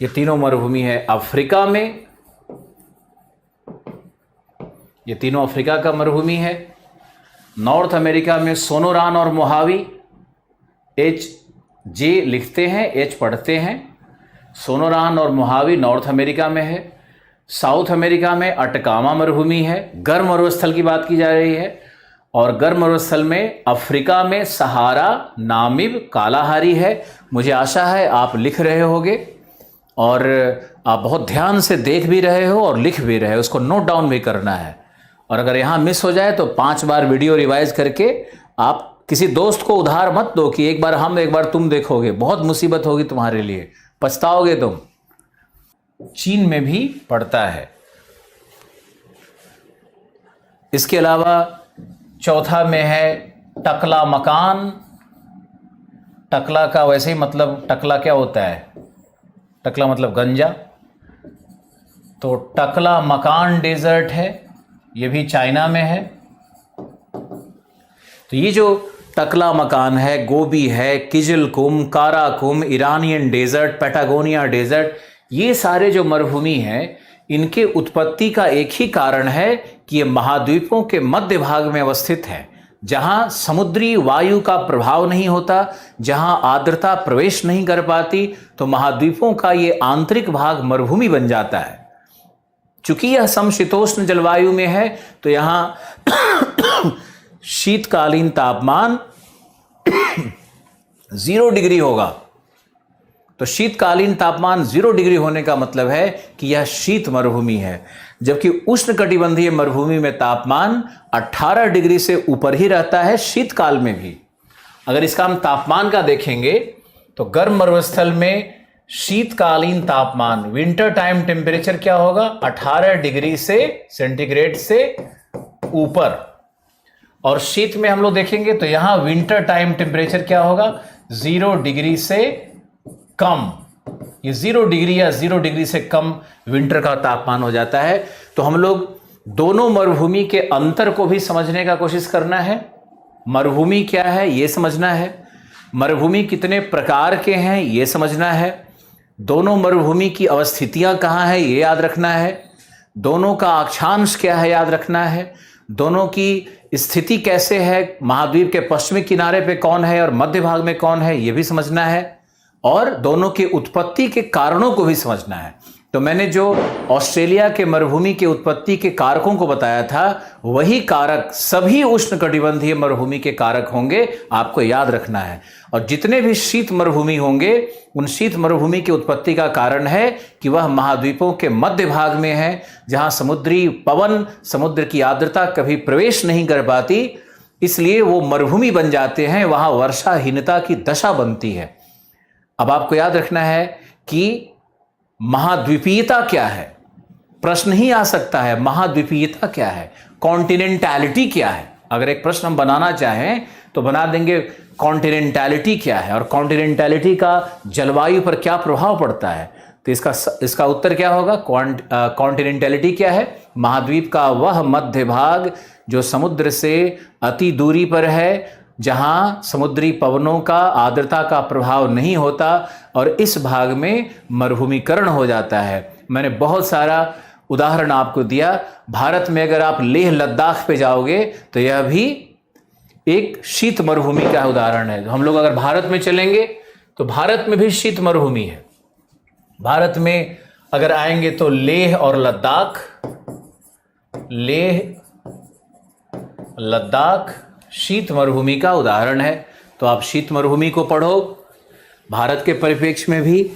ये तीनों मरुभूमि है अफ्रीका में। ये तीनों अफ्रीका का मरुभूमि है। नॉर्थ अमेरिका में सोनोरान और मोहावी, एच जे लिखते हैं, एच पढ़ते हैं। सोनोरान और मोहावी नॉर्थ अमेरिका में है। साउथ अमेरिका में अटकामा मरुभूमि है, गर्म मरुस्थल की बात की जा रही है। और गर्म मरुस्थल में अफ्रीका में सहारा, नामिब, कालाहारी है। मुझे आशा है आप लिख रहे होगे और आप बहुत ध्यान से देख भी रहे हो और लिख भी रहे हो, उसको नोट डाउन भी करना है। और अगर यहाँ मिस हो जाए तो 5 बार वीडियो रिवाइज करके आप किसी दोस्त को उधार मत दो कि एक बार हम एक बार तुम देखोगे, बहुत मुसीबत होगी तुम्हारे लिए, पछताओगे तुम। चीन में भी पड़ता है। इसके अलावा चौथा में है टकला मकान। टकला का वैसे ही मतलब, टकला क्या होता है? टकला मतलब गंजा, तो टकला मकान डेजर्ट है, ये भी चाइना में है। तो ये जो टकला मकान है, गोबी है, Kyzylkum, Karakum, Iranian desert, Patagonia desert, ये सारे जो मरुभूमि हैं इनके उत्पत्ति का एक ही कारण है कि ये महाद्वीपों के मध्य भाग में अवस्थित है। जहां समुद्री वायु का प्रभाव नहीं होता, जहां आर्द्रता प्रवेश नहीं कर पाती, तो महाद्वीपों का ये आंतरिक भाग मरुभूमि बन जाता है। चूंकि यह समशीतोष्ण जलवायु में है तो यहां शीतकालीन तापमान 0 डिग्री होगा। तो शीतकालीन तापमान 0 डिग्री होने का मतलब है कि यह शीत मरुभूमि है, जबकि उष्णकटिबंधीय मरुभूमि में तापमान 18 डिग्री से ऊपर ही रहता है शीतकाल में भी। अगर इसका हम तापमान का देखेंगे तो गर्म मरुस्थल में शीतकालीन तापमान, विंटर टाइम टेम्परेचर क्या होगा, 18 डिग्री से सेंटीग्रेड से ऊपर। और शीत में हम लोग देखेंगे तो यहां विंटर टाइम टेम्परेचर क्या होगा, 0 डिग्री से कम। ये 0 डिग्री या 0 डिग्री से कम विंटर का तापमान हो जाता है। तो हम लोग दोनों मरुभूमि के अंतर को भी समझने का कोशिश करना है। मरुभूमि क्या है ये समझना है, मरुभूमि कितने प्रकार के हैं ये समझना है, दोनों मरुभूमि की अवस्थितियां कहाँ है ये याद रखना है, दोनों का अक्षांश क्या है याद रखना है, दोनों की स्थिति कैसे है, महाद्वीप के पश्चिमी किनारे पे कौन है और मध्य भाग में कौन है ये भी समझना है, और दोनों की उत्पत्ति के कारणों को भी समझना है। तो मैंने जो ऑस्ट्रेलिया के मरुभूमि के उत्पत्ति के कारकों को बताया था, वही कारक सभी उष्णकटिबंधीय मरुभूमि के कारक होंगे, आपको याद रखना है। और जितने भी शीत मरुभूमि होंगे, उन शीत मरुभूमि की उत्पत्ति का कारण है कि वह महाद्वीपों के मध्य भाग में है, जहां समुद्री पवन, समुद्र की आर्द्रता कभी प्रवेश नहीं कर पाती, इसलिए वो मरुभूमि बन जाते हैं, वहां वर्षाहीनता की दशा बनती है। अब आपको याद रखना है कि महाद्वीपीयता क्या है, प्रश्न ही आ सकता है, महाद्वीपीयता क्या है, कॉन्टिनेंटैलिटी क्या है। अगर एक प्रश्न हम बनाना चाहें तो बना देंगे कॉन्टिनेंटैलिटी क्या है और कॉन्टिनेंटैलिटी का जलवायु पर क्या प्रभाव पड़ता है। तो इसका उत्तर क्या होगा, कॉन्टिनेंटैलिटी क्या है, महाद्वीप का वह मध्य भाग जो समुद्र से अति दूरी पर है, जहां समुद्री पवनों का, आर्द्रता का प्रभाव नहीं होता, और इस भाग में मरुभूमिकरण हो जाता है। मैंने बहुत सारा उदाहरण आपको दिया। भारत में अगर आप लेह लद्दाख पे जाओगे तो यह भी एक शीत मरुभूमि का उदाहरण है। हम लोग अगर भारत में चलेंगे तो भारत में भी शीत मरुभूमि है। भारत में अगर आएंगे तो लेह और लद्दाख, लेह लद्दाख शीत मरुभूमि का उदाहरण है। तो आप शीत मरुभूमि को पढ़ो भारत के परिप्रेक्ष्य में भी।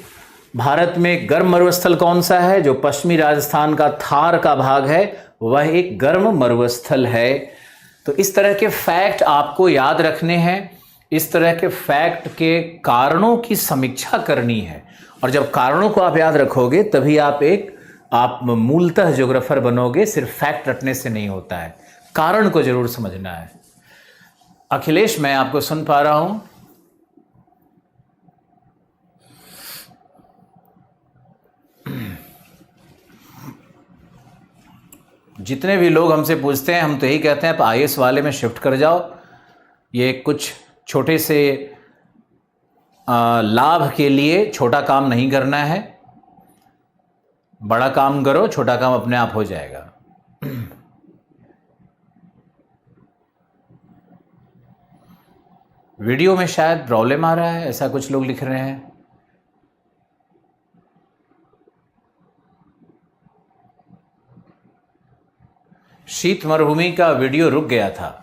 भारत में गर्म मरुस्थल कौन सा है, जो पश्चिमी राजस्थान का थार का भाग है, वह एक गर्म मरुस्थल है। तो इस तरह के फैक्ट आपको याद रखने हैं, इस तरह के फैक्ट के कारणों की समीक्षा करनी है। और जब कारणों को आप याद रखोगे तभी आप मूलतः ज्योग्राफर बनोगे। सिर्फ फैक्ट रटने से नहीं होता है, कारण को जरूर समझना है। अखिलेश, मैं आपको सुन पा रहा हूं। जितने भी लोग हमसे पूछते हैं, हम तो यही कहते हैं आप IAS वाले में शिफ्ट कर जाओ। ये कुछ छोटे से लाभ के लिए छोटा काम नहीं करना है, बड़ा काम करो, छोटा काम अपने आप हो जाएगा। वीडियो में शायद प्रॉब्लम आ रहा है, ऐसा कुछ लोग लिख रहे हैं। शीत मरुभूमि का वीडियो रुक गया था।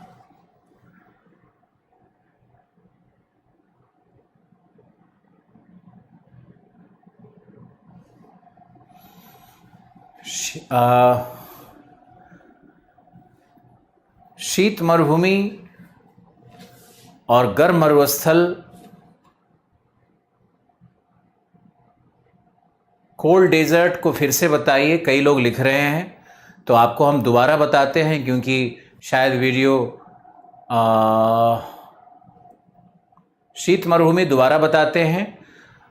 शीत मरुभूमि और गर्म मरुस्थल, कोल्ड डेजर्ट को फिर से बताइए, कई लोग लिख रहे हैं। तो आपको हम दोबारा बताते हैं क्योंकि शायद वीडियो शीत मरुभूमि दोबारा बताते हैं।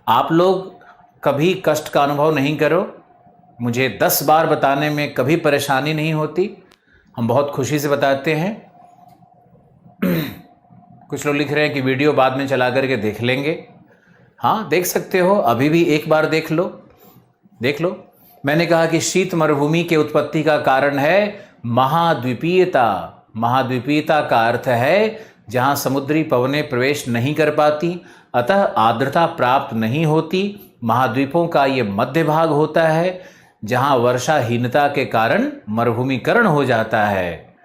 आप लोग कभी कष्ट का अनुभव नहीं करो, मुझे 10 बार बताने में कभी परेशानी नहीं होती, हम बहुत खुशी से बताते हैं। कुछ लोग लिख रहे हैं कि वीडियो बाद में चला करके देख लेंगे। हाँ, देख सकते हो, अभी भी एक बार देख लो, देख लो। मैंने कहा कि शीत मरुभूमि के उत्पत्ति का कारण है महाद्वीपीयता, महाद्वीपीयता का अर्थ है जहाँ समुद्री पवनें प्रवेश नहीं कर पाती, अतः आर्द्रता प्राप्त नहीं होती। महाद्वीपों का ये मध्य भाग होता है जहाँ वर्षाहीनता के कारण मरुभूमिकरण हो जाता है।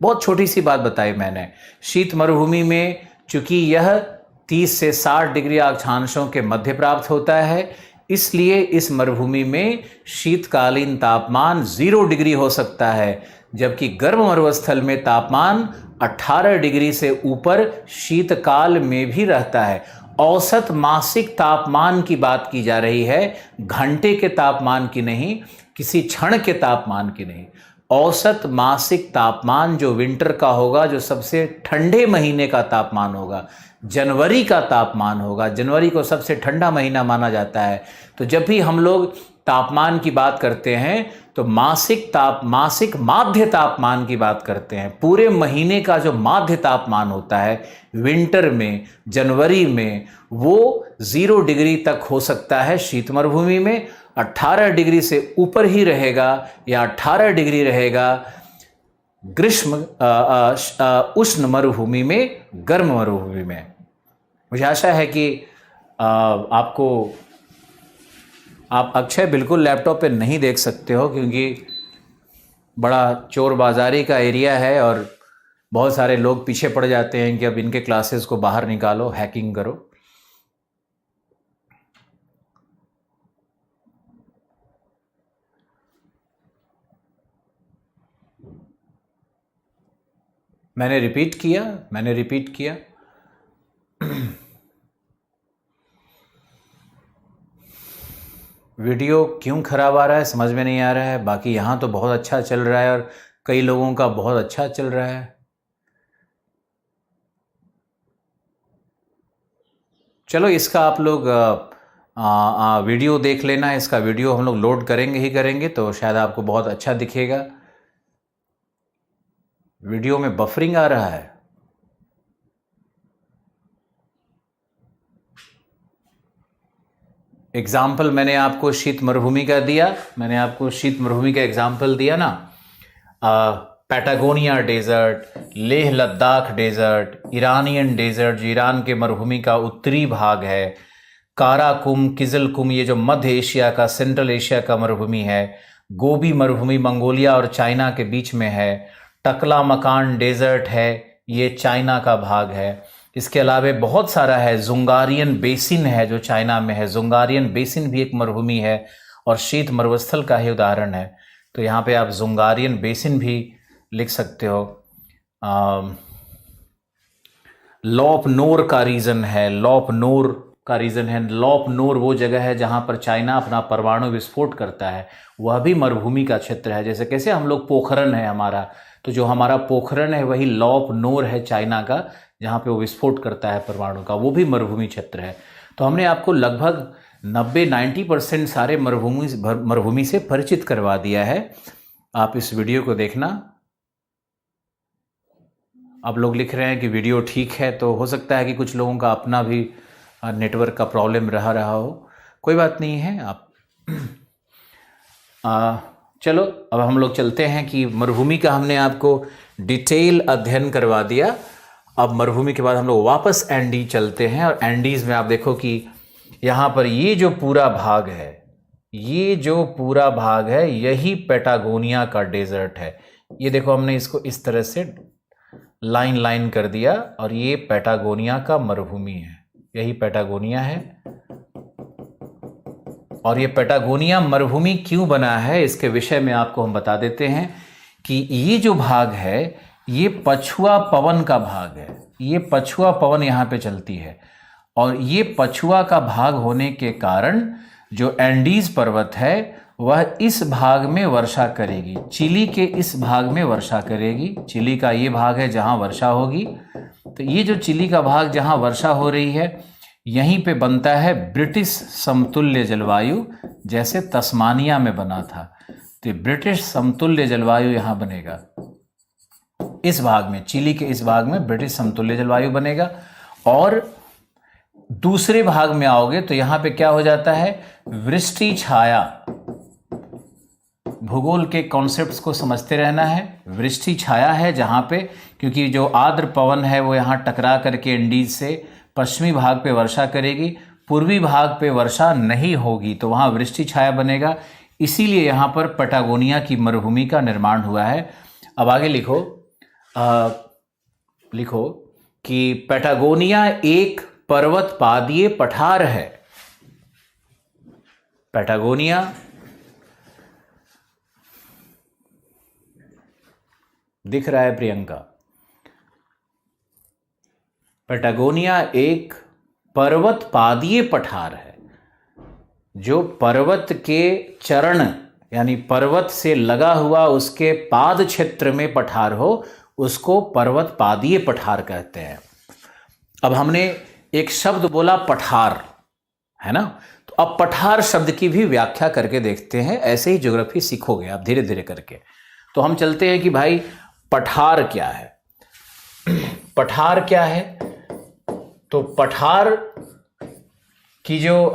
बहुत छोटी सी बात बताई मैंने। शीत मरुभूमि में चूंकि यह 30 से 60 डिग्री अक्षांशों के मध्य प्राप्त होता है, इसलिए इस मरुभूमि में शीतकालीन तापमान 0 डिग्री हो सकता है, जबकि गर्म मरुस्थल में तापमान 18 डिग्री से ऊपर शीतकाल में भी रहता है। औसत मासिक तापमान की बात की जा रही है, घंटे के तापमान की नहीं, किसी क्षण के तापमान की नहीं। औसत मासिक तापमान जो विंटर का होगा, जो सबसे ठंडे महीने का तापमान होगा, जनवरी का तापमान होगा। जनवरी को सबसे ठंडा महीना माना जाता है। तो जब भी हम लोग तापमान की बात करते हैं तो मासिक माध्य तापमान की बात करते हैं। पूरे महीने का जो माध्य तापमान होता है विंटर में, जनवरी में, वो 0 डिग्री तक हो सकता है। शीत मरुभूमि में 18 डिग्री से ऊपर ही रहेगा या 18 डिग्री रहेगा उष्ण मरुभूमि में, गर्म मरुभूमि में। मुझे आशा है कि आप अक्षय बिल्कुल लैपटॉप पे नहीं देख सकते हो, क्योंकि बड़ा चोर बाजारी का एरिया है और बहुत सारे लोग पीछे पड़ जाते हैं कि अब इनके क्लासेस को बाहर निकालो, हैकिंग करो। मैंने रिपीट किया। वीडियो क्यों खराब आ रहा है समझ में नहीं आ रहा है। बाकी यहाँ तो बहुत अच्छा चल रहा है और कई लोगों का बहुत अच्छा चल रहा है। चलो इसका आप लोग वीडियो देख लेना। इसका वीडियो हम लोग लोड करेंगे तो शायद आपको बहुत अच्छा दिखेगा। वीडियो में बफरिंग आ रहा है। एग्जाम्पल मैंने आपको शीत मरुभूमि का दिया, एग्जाम्पल दिया ना। Patagonia desert, Leh Ladakh desert, Iranian desert जो ईरान के मरुभूमि का उत्तरी भाग है, काराकुम, किजलकुम ये जो मध्य एशिया का, सेंट्रल एशिया का मरुभूमि है, गोबी मरुभूमि मंगोलिया और चाइना के बीच में है, टकला मकान डेजर्ट है, ये चाइना का भाग है। इसके अलावा बहुत सारा है। जुंगारियन बेसिन है जो चाइना में है। जुंगारियन बेसिन भी एक मरुभूमि है और शीत मरुस्थल का ही उदाहरण है। तो यहाँ पे आप जुंगारियन बेसिन भी लिख सकते हो। लॉप नोर का रीजन है। लॉप नोर वो जगह है जहाँ पर चाइना अपना परमाणु विस्फोट करता है। वह भी मरुभूमि का क्षेत्र है। जैसे कैसे हम लोग पोखरन है हमारा, तो जो हमारा पोखरन है वही लॉप नोर है चाइना का, जहाँ पे वो विस्फोट करता है परमाणु का, वो भी मरुभूमि क्षेत्र है। तो हमने आपको लगभग 90% सारे मरुभूमि से परिचित करवा दिया है। आप इस वीडियो को देखना। आप लोग लिख रहे हैं कि वीडियो ठीक है, तो हो सकता है कि कुछ लोगों का अपना भी नेटवर्क का प्रॉब्लम रहा हो। कोई बात नहीं है। आप चलो अब हम लोग चलते हैं कि मरुभूमि का हमने आपको डिटेल अध्ययन करवा दिया। अब मरुभूमि के बाद हम लोग वापस एंडी चलते हैं और एंडीज में आप देखो कि यहाँ पर ये जो पूरा भाग है, यही पैटागोनिया का डेजर्ट है। ये देखो हमने इसको इस तरह से लाइन कर दिया और ये पैटागोनिया का मरुभूमि है। यही पैटागोनिया है। और ये पैटागोनिया मरुभूमि क्यों बना है इसके विषय में आपको हम बता देते हैं कि ये जो भाग है ये पछुआ पवन का भाग है। ये पछुआ पवन यहाँ पे चलती है और ये पछुआ का भाग होने के कारण जो एंडीज पर्वत है वह इस भाग में वर्षा करेगी। चिली के इस भाग में वर्षा करेगी। चिली का ये भाग है जहाँ वर्षा होगी। तो ये जो चिली का भाग जहाँ वर्षा हो रही है, यहीं पे बनता है ब्रिटिश समतुल्य जलवायु, जैसे तस्मानिया में बना था। तो ब्रिटिश समतुल्य जलवायु यहाँ बनेगा। इस भाग में, चिली के इस भाग में ब्रिटिश समतुल्य जलवायु बनेगा। और दूसरे भाग में आओगे तो यहाँ पे क्या हो जाता है, वृष्टि छाया। भूगोल के कॉन्सेप्ट्स को समझते रहना है। वृष्टि छाया है जहाँ पे, क्योंकि जो आर्द्र पवन है वो यहाँ टकरा करके इंडीज से पश्चिमी भाग पे वर्षा करेगी, पूर्वी भाग पे वर्षा नहीं होगी, तो वहाँ वृष्टि छाया बनेगा। इसीलिए यहाँ पर पैटागोनिया की मरुभूमि का निर्माण हुआ है। अब आगे लिखो लिखो कि पैटागोनिया एक पर्वत पादीय पठार है। पैटागोनिया दिख रहा है प्रियंका? पैटागोनिया एक पर्वत पादीय पठार है। जो पर्वत के चरण यानी पर्वत से लगा हुआ उसके पाद क्षेत्र में पठार हो उसको पर्वत पादीय पठार कहते हैं। अब हमने एक शब्द बोला पठार, है ना? तो अब पठार शब्द की भी व्याख्या करके देखते हैं। ऐसे ही ज्योग्राफी सीखोगे आप धीरे धीरे करके। तो हम चलते हैं कि भाई पठार क्या है। पठार क्या है? तो पठार की जो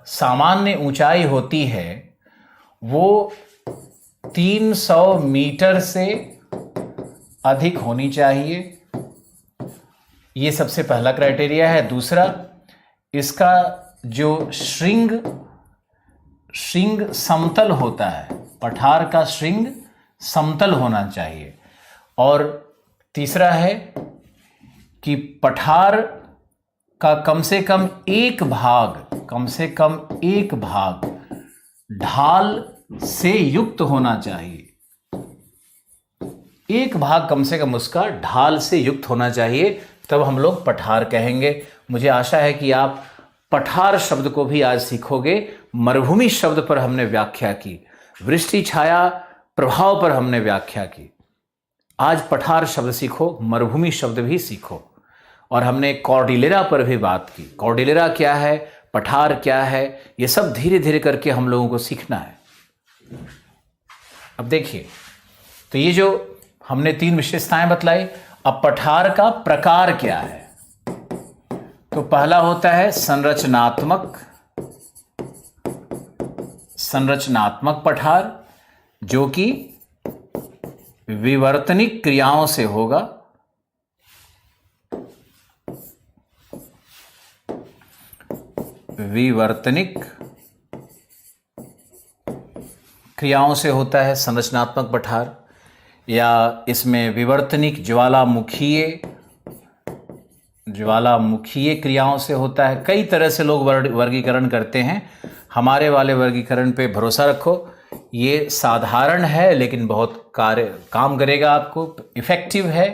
सामान्य ऊंचाई होती है वो 300 मीटर से अधिक होनी चाहिए। ये सबसे पहला क्राइटेरिया है। दूसरा, इसका जो श्रृंग समतल होता है, पठार का श्रृंग समतल होना चाहिए। और तीसरा है कि पठार का कम से कम एक भाग ढाल से युक्त होना चाहिए। एक भाग कम से कम उसका ढाल से युक्त होना चाहिए, तब हम लोग पठार कहेंगे। मुझे आशा है कि आप पठार शब्द को भी आज सीखोगे। मरुभूमि शब्द पर हमने व्याख्या की, वृष्टि छाया प्रभाव पर हमने व्याख्या की। आज पठार शब्द सीखो, मरुभूमि शब्द भी सीखो। और हमने कॉर्डिलेरा पर भी बात की। कॉर्डिलेरा क्या है, पठार क्या है, ये सब धीरे धीरे करके हम लोगों को सीखना है। अब देखिए, तो ये जो हमने 3 विशेषताएं बतलाई। अब पठार का प्रकार क्या है? तो पहला होता है संरचनात्मक पठार, जो कि विवर्तनिक क्रियाओं से होगा। विवर्तनिक क्रियाओं से होता है संरचनात्मक पठार, या इसमें विवर्तनिक ज्वालामुखीय क्रियाओं से होता है। कई तरह से लोग वर्गीकरण करते हैं। हमारे वाले वर्गीकरण पे भरोसा रखो। ये साधारण है लेकिन बहुत काम करेगा आपको, इफेक्टिव है,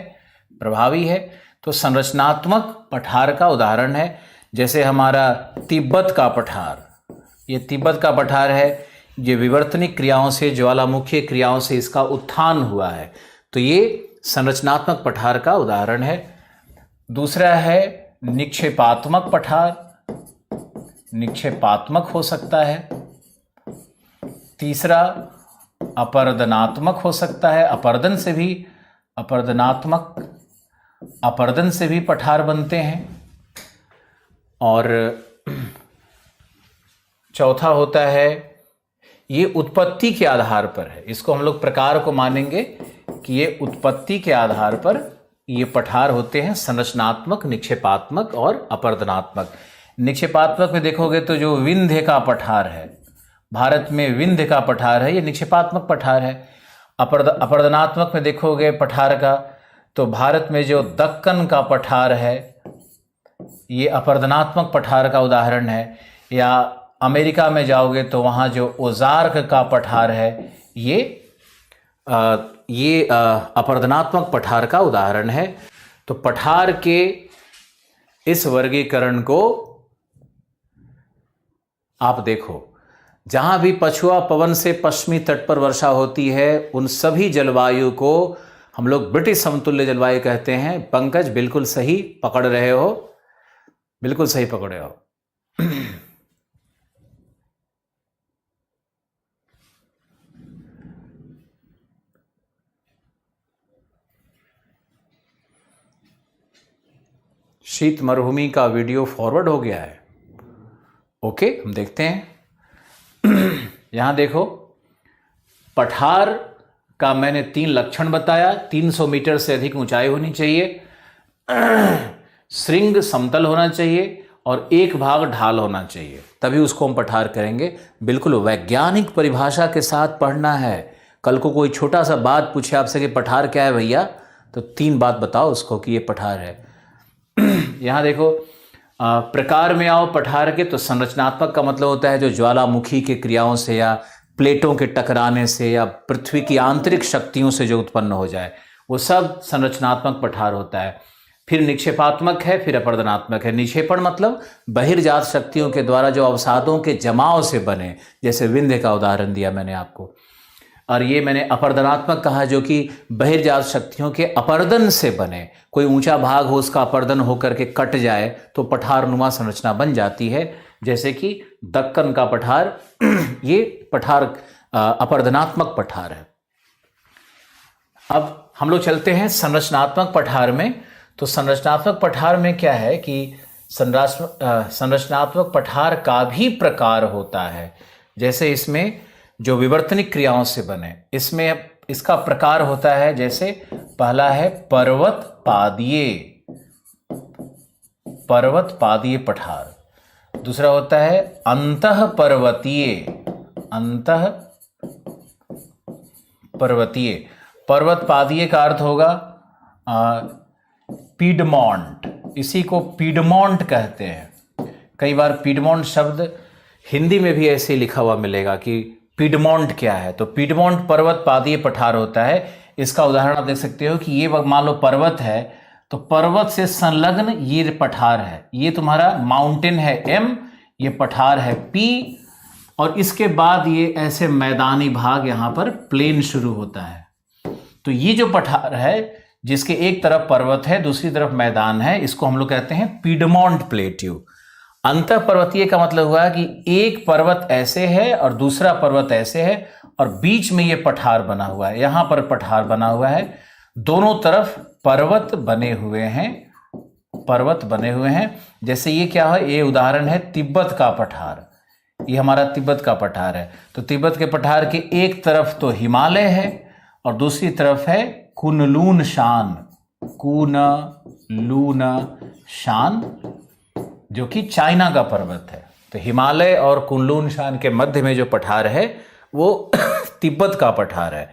प्रभावी है। तो संरचनात्मक पठार का उदाहरण है जैसे हमारा तिब्बत का पठार। ये तिब्बत का पठार है, ये विवर्तनिक क्रियाओं से, ज्वालामुखीय क्रियाओं से इसका उत्थान हुआ है। तो ये संरचनात्मक पठार का उदाहरण है। दूसरा है निक्षेपात्मक पठार, निक्षेपात्मक हो सकता है। तीसरा अपरदनात्मक हो सकता है, अपरदन से भी पठार बनते हैं। और चौथा होता है, ये उत्पत्ति के आधार पर है। इसको हम लोग प्रकार को मानेंगे कि ये उत्पत्ति के आधार पर ये पठार होते हैं, संरचनात्मक, निक्षेपात्मक और अपरदनात्मक। निक्षेपात्मक में देखोगे तो जो विंध्य का पठार है, भारत में विंध्य का पठार है, ये निक्षेपात्मक पठार है। अपरदनात्मक में देखोगे पठार का, तो भारत में जो दक्कन का पठार है ये अपरदनात्मक पठार का उदाहरण है। या अमेरिका में जाओगे तो वहाँ जो ओजार्क का पठार है ये अपरदनात्मक पठार का उदाहरण है। तो पठार के इस वर्गीकरण को आप देखो। जहाँ भी पछुआ पवन से पश्चिमी तट पर वर्षा होती है उन सभी जलवायु को हम लोग ब्रिटिश समतुल्य जलवायु कहते हैं। पंकज बिल्कुल सही पकड़ रहे हो, बिल्कुल सही पकड़े हो। शीत मरुभूमि का वीडियो फॉरवर्ड हो गया है। ओके, हम देखते हैं। यहां देखो, पठार का मैंने 3 लक्षण बताया। 300 मीटर से अधिक ऊंचाई होनी चाहिए, श्रृंग समतल होना चाहिए और एक भाग ढाल होना चाहिए, तभी उसको हम पठार करेंगे। बिल्कुल वैज्ञानिक परिभाषा के साथ पढ़ना है। कल को कोई छोटा सा बात पूछे आपसे कि पठार क्या है भैया, तो 3 बात बताओ उसको कि ये पठार है। यहाँ देखो, प्रकार में आओ पठार के, तो संरचनात्मक का मतलब होता है जो ज्वालामुखी के क्रियाओं से या प्लेटों के टकराने से या पृथ्वी की आंतरिक शक्तियों से जो उत्पन्न हो जाए, वो सब संरचनात्मक पठार होता है। फिर निक्षेपात्मक है, फिर अपर्दनात्मक है। निक्षेपण मतलब बहिर्जात शक्तियों के द्वारा जो अवसादों के जमाव से बने, जैसे विंध्य का उदाहरण दिया मैंने आपको। और ये मैंने अपर्दनात्मक कहा जो कि बहिर्जात शक्तियों के अपर्दन से बने। कोई ऊंचा भाग हो, उसका अपर्दन होकर के कट जाए तो पठार नुमा संरचना बन जाती है, जैसे कि दक्कन का पठार। ये पठार अपर्दनात्मक पठार है। अब हम लोग चलते हैं संरचनात्मक पठार में। तो संरचनात्मक पठार में क्या है कि संरचनात्मक पठार का भी प्रकार होता है। जैसे इसमें जो विवर्तनिक क्रियाओं से बने, इसमें इसका प्रकार होता है। जैसे पहला है पर्वत पादीय पठार, दूसरा होता है अंतः पर्वतीय। पर्वत पादीय का अर्थ होगा पीडमोंट, इसी को पीडमोंट कहते हैं। कई बार पीडमोंट शब्द हिंदी में भी ऐसे लिखा हुआ मिलेगा कि पीडमोंट क्या है। तो पीडमोंट पर्वत पादीय पठार होता है। इसका उदाहरण आप देख सकते हो कि ये मान लो पर्वत है, तो पर्वत से संलग्न ये पठार है। ये तुम्हारा माउंटेन है M, ये पठार है P, और इसके बाद ये ऐसे मैदानी भाग यहां पर प्लेन शुरू होता है। तो ये जो पठार है जिसके एक तरफ पर्वत है दूसरी तरफ मैदान है, इसको हम लोग कहते हैं पीडमोंट प्लेट्यू। अंतः पर्वतीय का मतलब हुआ कि एक पर्वत ऐसे है और दूसरा पर्वत ऐसे है और बीच में ये पठार बना हुआ है। यहां पर पठार बना हुआ है, दोनों तरफ पर्वत बने हुए हैं। जैसे ये क्या है, ये उदाहरण है तिब्बत का पठार। ये हमारा तिब्बत का पठार है। तो तिब्बत के पठार के एक तरफ तो हिमालय है और दूसरी तरफ है कुनलून शान, जो कि चाइना का पर्वत है। तो हिमालय और कुनलून शान के मध्य में जो पठार है वो तिब्बत का पठार है।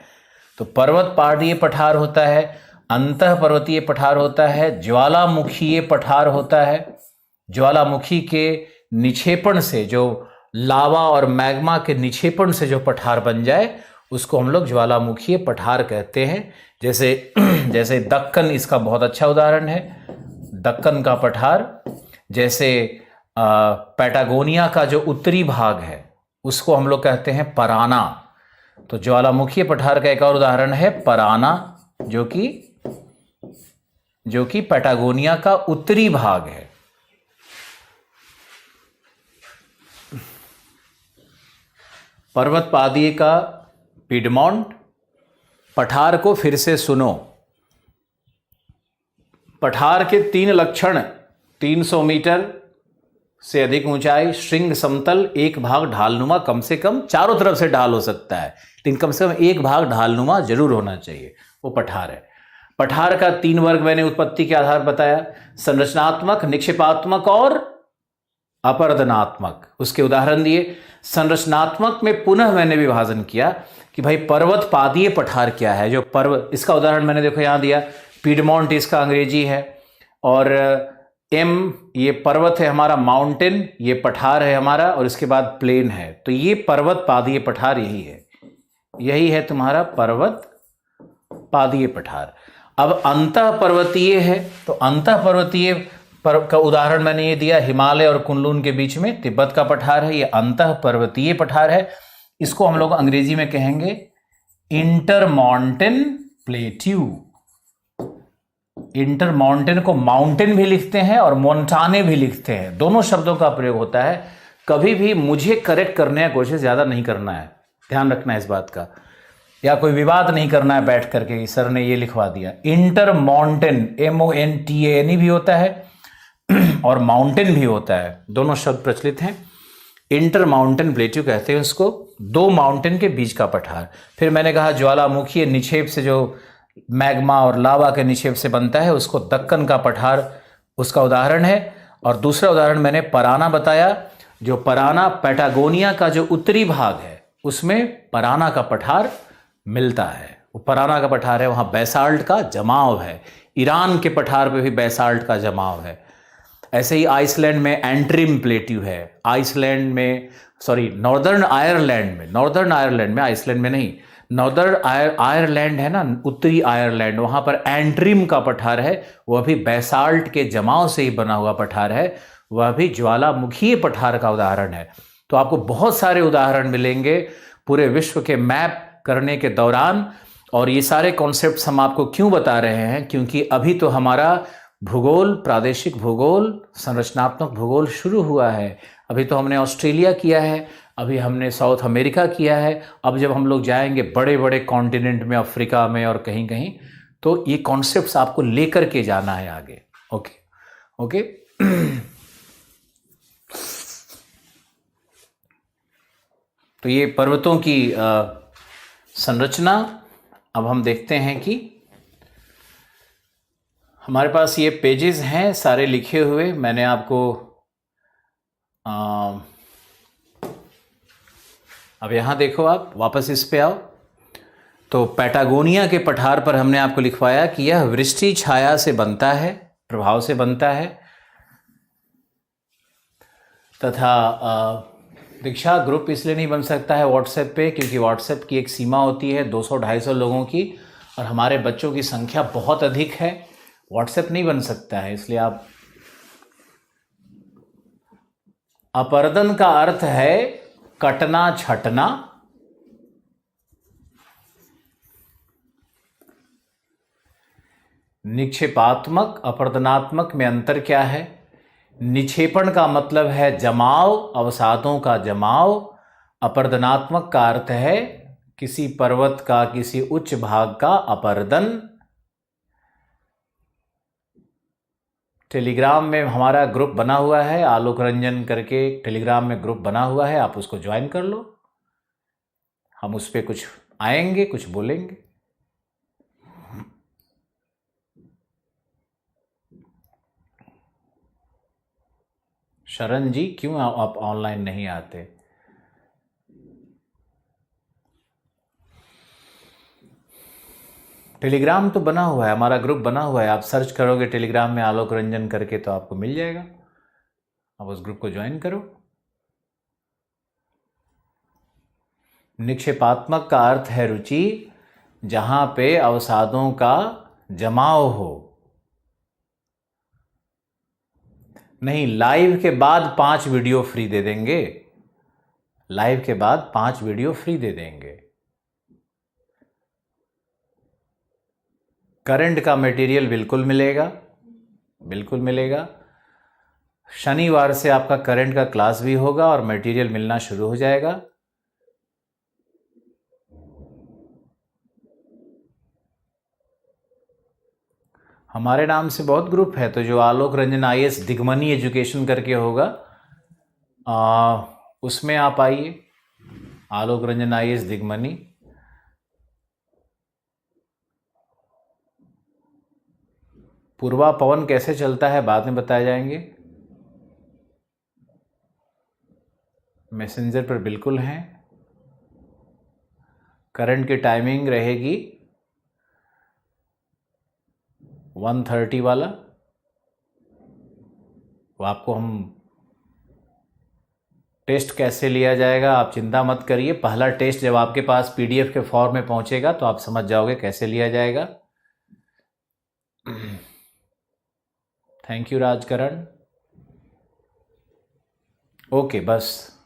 तो पर्वत पादीय पठार होता है, अंतः पर्वतीय पठार होता है, ज्वालामुखीय पठार होता है। ज्वालामुखी के निक्षेपण से, जो लावा और मैग्मा के निक्षेपण से जो पठार बन जाए उसको हम लोग ज्वालामुखीय पठार कहते हैं। जैसे दक्कन इसका बहुत अच्छा उदाहरण है, दक्कन का पठार। जैसे पैटागोनिया का जो उत्तरी भाग है उसको हम लोग कहते हैं पराना। तो ज्वालामुखीय पठार का एक और उदाहरण है पराना, जो कि पैटागोनिया का उत्तरी भाग है। पर्वत पादीय का पीडमोंट। पठार को फिर से सुनो। पठार के 3 लक्षण: 300 मीटर से अधिक ऊंचाई, श्रृंग समतल, एक भाग ढालनुमा। कम से कम चारों तरफ से ढाल हो सकता है, लेकिन कम से कम एक भाग ढालनुमा जरूर होना चाहिए, वो पठार है। पठार का 3 वर्ग मैंने उत्पत्ति के आधार बताया: संरचनात्मक, निक्षेपात्मक और अपर्दनात्मक। उसके उदाहरण दिए। संरचनात्मक में पुनः मैंने विभाजन किया कि भाई पर्वत पादीय पठार क्या है। जो पर्वत, इसका उदाहरण मैंने देखो यहां दिया, पीडमोंट इसका अंग्रेजी है, और M ये पर्वत है हमारा, माउंटेन ये पठार है हमारा, और इसके बाद प्लेन है। तो ये पर्वत पादीय पठार यही है तुम्हारा पर्वत पादीय पठार। अब अंतः पर्वतीय है, तो अंतः पर्वतीय का उदाहरण मैंने ये दिया, हिमालय और कुनलून के बीच में तिब्बत का पठार है, ये अंतः पर्वतीय पठार है। इसको हम लोग अंग्रेजी में कहेंगे इंटरमाउंटेन प्लेट्यू। इंटरमाउंटेन को माउंटेन भी लिखते हैं और मोन्टाने भी लिखते हैं, दोनों शब्दों का प्रयोग होता है। कभी भी मुझे करेक्ट करने की कोशिश ज्यादा नहीं करना है, ध्यान रखना है इस बात का, या कोई विवाद नहीं करना है बैठ करके सर ने ये लिखवा दिया। इंटरमाउंटेन MONTANE भी होता है और माउंटेन भी होता है, दोनों शब्द प्रचलित हैं। इंटरमाउंटेन प्लेट्यू कहते हैं उसको, दो माउंटेन के बीच का पठार। फिर मैंने कहा ज्वालामुखी निक्षेप से जो मैग्मा और लावा के निक्षेप से बनता है उसको दक्कन का पठार उसका उदाहरण है। और दूसरा उदाहरण मैंने पराना बताया, जो पराना पैटागोनिया का जो उत्तरी भाग है उसमें पराना का पठार मिलता है। वो पराना का पठार है, वहाँ बैसाल्ट का जमाव है। ईरान के पठार पे भी बैसाल्ट का जमाव है। ऐसे ही आइसलैंड में एंट्रिम प्लेट्यू है। आइसलैंड में नॉर्दर्न आयरलैंड में, आइसलैंड में नहीं, नॉर्दर्न आयरलैंड है ना, उत्तरी आयरलैंड, वहाँ पर एंट्रिम का पठार है। वह भी बैसाल्ट के जमाव से ही बना हुआ पठार है। वह भी ज्वालामुखी पठार का उदाहरण है। तो आपको बहुत सारे उदाहरण मिलेंगे पूरे विश्व के मैप करने के दौरान। और ये सारे कॉन्सेप्ट्स हम आपको क्यों बता रहे हैं, क्योंकि अभी तो हमारा भूगोल, प्रादेशिक भूगोल, संरचनात्मक भूगोल शुरू हुआ है। अभी तो हमने ऑस्ट्रेलिया किया है, अभी हमने साउथ अमेरिका किया है। अब जब हम लोग जाएंगे बड़े बड़े कॉन्टिनेंट में, अफ्रीका में और कहीं कहीं, तो ये कॉन्सेप्ट्स आपको लेकर के जाना है आगे। ओके ओके तो ये पर्वतों की संरचना। अब हम देखते हैं कि हमारे पास ये पेजेस हैं सारे लिखे हुए। मैंने आपको अब यहाँ देखो, आप वापस इस पे आओ। तो पैटागोनिया के पठार पर हमने आपको लिखवाया कि यह वृष्टि छाया से बनता है, प्रभाव से बनता है, तथा दीक्षा ग्रुप इसलिए नहीं बन सकता है व्हाट्सएप पे, क्योंकि व्हाट्सएप की एक सीमा होती है 200-250 लोगों की, और हमारे बच्चों की संख्या बहुत अधिक है। व्हाट्सएप नहीं बन सकता है, इसलिए आप अपर्दन का अर्थ है कटना, छटना। निक्षेपात्मक, अपर्दनात्मक में अंतर क्या है? निक्षेपण का मतलब है जमाव, अवसादों का जमाव। अपर्दनात्मक का अर्थ है किसी पर्वत का, किसी उच्च भाग का अपर्दन। टेलीग्राम में हमारा ग्रुप बना हुआ है, आलोक रंजन करके टेलीग्राम में ग्रुप बना हुआ है, आप उसको ज्वाइन कर लो। हम उस पर कुछ आएंगे, कुछ बोलेंगे। शरण जी, क्यों आप ऑनलाइन नहीं आते? टेलीग्राम तो बना हुआ है, हमारा ग्रुप बना हुआ है। आप सर्च करोगे टेलीग्राम में आलोक रंजन करके तो आपको मिल जाएगा। आप उस ग्रुप को ज्वाइन करो। निक्षेपात्मक का अर्थ है रुचि, जहां पे अवसादों का जमाव हो। नहीं, लाइव के बाद 5 वीडियो फ्री दे देंगे। लाइव के बाद 5 वीडियो फ्री दे देंगे। करंट का मटेरियल बिल्कुल मिलेगा, बिल्कुल मिलेगा। शनिवार से आपका करंट का क्लास भी होगा और मटेरियल मिलना शुरू हो जाएगा। हमारे नाम से बहुत ग्रुप है, तो जो आलोक रंजन IAS दिग्मनी एजुकेशन करके होगा उसमें आप आइए। आलोक रंजन IAS दिग्मनी। पूर्वा पवन कैसे चलता है बाद में बताए जाएंगे। मैसेंजर पर बिल्कुल हैं। करंट की टाइमिंग रहेगी 1:30 वाला। वो आपको हम टेस्ट कैसे लिया जाएगा आप चिंता मत करिए। पहला टेस्ट जब आपके पास PDF के फॉर्म में पहुंचेगा तो आप समझ जाओगे कैसे लिया जाएगा। Thank you Rajkaran. ओके, बस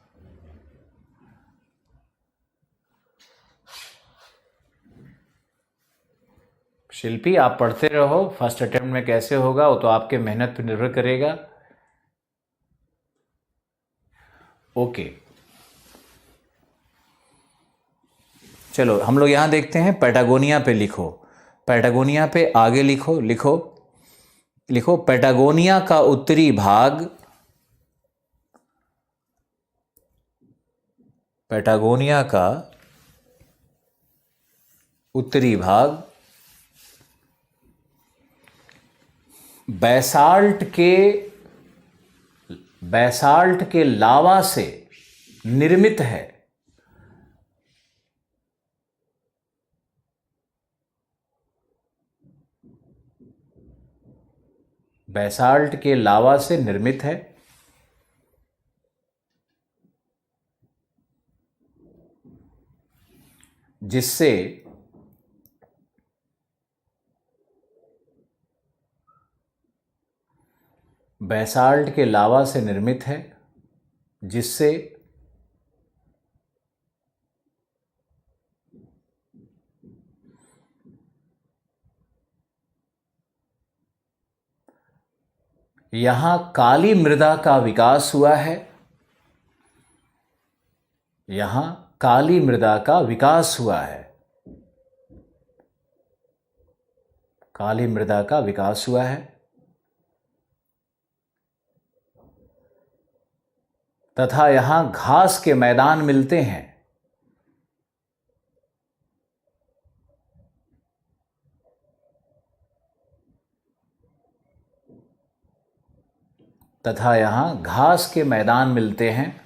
शिल्पी आप पढ़ते रहो। फर्स्ट अटेम्प्ट में कैसे होगा वो तो आपके मेहनत पर निर्भर करेगा। ओके, चलो हम लोग यहां देखते हैं। पैटागोनिया पे लिखो, पैटागोनिया पे आगे लिखो, लिखो लिखो पैटागोनिया का उत्तरी भाग पैटागोनिया का उत्तरी भाग बैसाल्ट के लावा से निर्मित है। बैसाल्ट के लावा से निर्मित है, जिससे बैसाल्ट के लावा से निर्मित है, जिससे यहां काली मृदा का विकास हुआ है। यहां काली मृदा का विकास हुआ है। काली मृदा का विकास हुआ है तथा यहां घास के मैदान मिलते हैं। तथा यहां घास के मैदान मिलते हैं,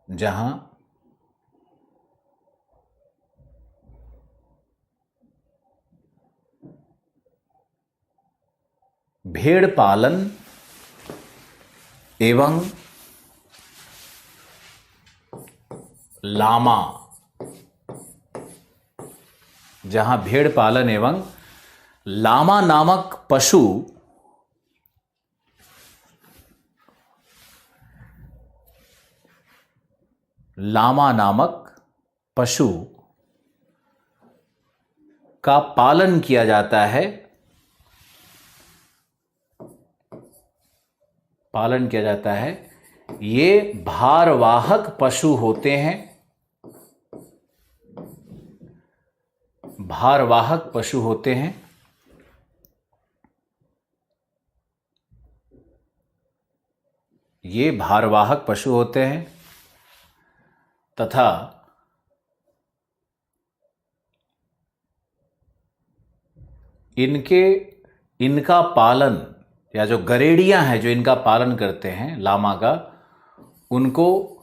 जहां भेड़ पालन एवं लामा जहां भेड़ पालन एवं लामा नामक पशु का पालन किया जाता है। ये भारवाहक पशु होते हैं। भारवाहक पशु होते हैं ये भारवाहक पशु होते हैं तथा इनका पालन, या जो गरेड़ियां हैं जो इनका पालन करते हैं लामा का, उनको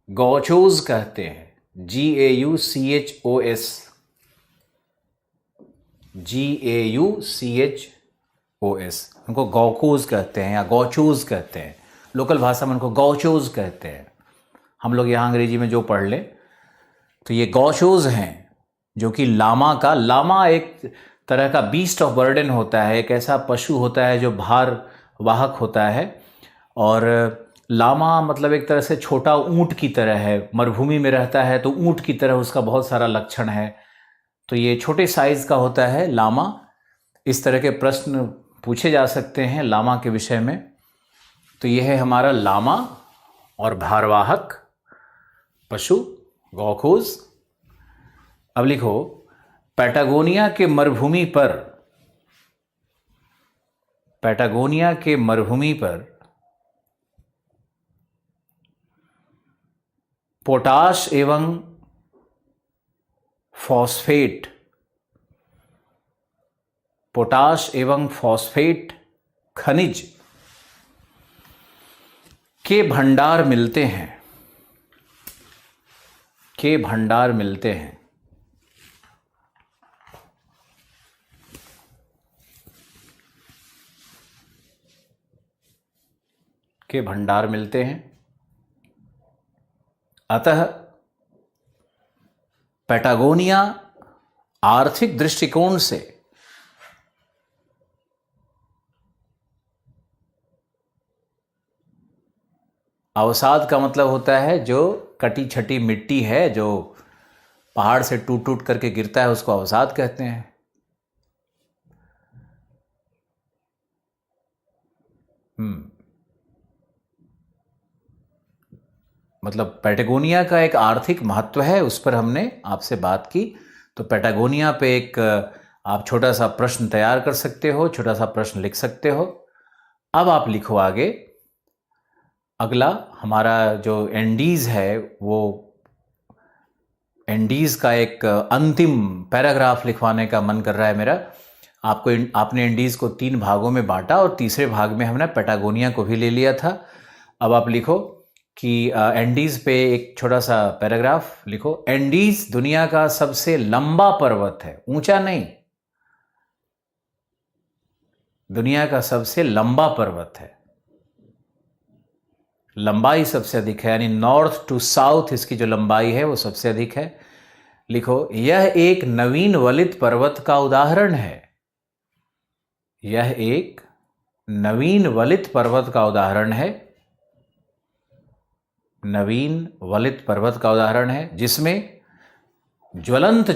गौचोज कहते हैं। GAUCHOS उनको गौकोज कहते हैं या गौचोज कहते हैं। लोकल भाषा में उनको गौचोज कहते हैं। हम लोग यहाँ अंग्रेजी में जो पढ़ लें तो ये गौचोज हैं, जो कि लामा एक तरह का बीस्ट ऑफ बर्डन होता है। एक ऐसा पशु होता है जो भार वाहक होता है। और लामा मतलब एक तरह से छोटा ऊंट की तरह है। मरुभूमि में रहता है तो ऊंट की तरह उसका बहुत सारा लक्षण है। तो ये छोटे साइज का होता है लामा। इस तरह के प्रश्न पूछे जा सकते हैं लामा के विषय में। तो यह है हमारा लामा और भारवाहक पशु गौखोज। अब लिखो, पैटागोनिया के मरुभूमि पर पोटाश एवं फॉस्फेट खनिज के भंडार मिलते हैं। के भंडार मिलते हैं। अतः पैटागोनिया आर्थिक दृष्टिकोण से अवसाद का मतलब होता है जो कटी छटी मिट्टी है, जो पहाड़ से टूट टूट करके गिरता है, उसको अवसाद कहते हैं। मतलब पैटागोनिया का एक आर्थिक महत्व है, उस पर हमने आपसे बात की। तो पैटागोनिया पे एक आप छोटा सा प्रश्न तैयार कर सकते हो, छोटा सा प्रश्न लिख सकते हो। अब आप लिखो आगे। अगला हमारा जो एंडीज है, वो एंडीज का एक अंतिम पैराग्राफ लिखवाने का मन कर रहा है मेरा। आपने एंडीज को 3 भागों में बांटा और तीसरे भाग में हमने पैटागोनिया को भी ले लिया था। अब आप लिखो कि एंडीज पे एक छोटा सा पैराग्राफ लिखो। एंडीज दुनिया का सबसे लंबा पर्वत है, ऊंचा नहीं, दुनिया का सबसे लंबा पर्वत है, लंबाई सबसे अधिक है, यानी नॉर्थ टू साउथ इसकी जो लंबाई है वो सबसे अधिक है। लिखो, यह एक नवीन वलित पर्वत का उदाहरण है, यह एक नवीन वलित पर्वत का उदाहरण है, नवीन वलित पर्वत का उदाहरण है जिसमें ज्वलंत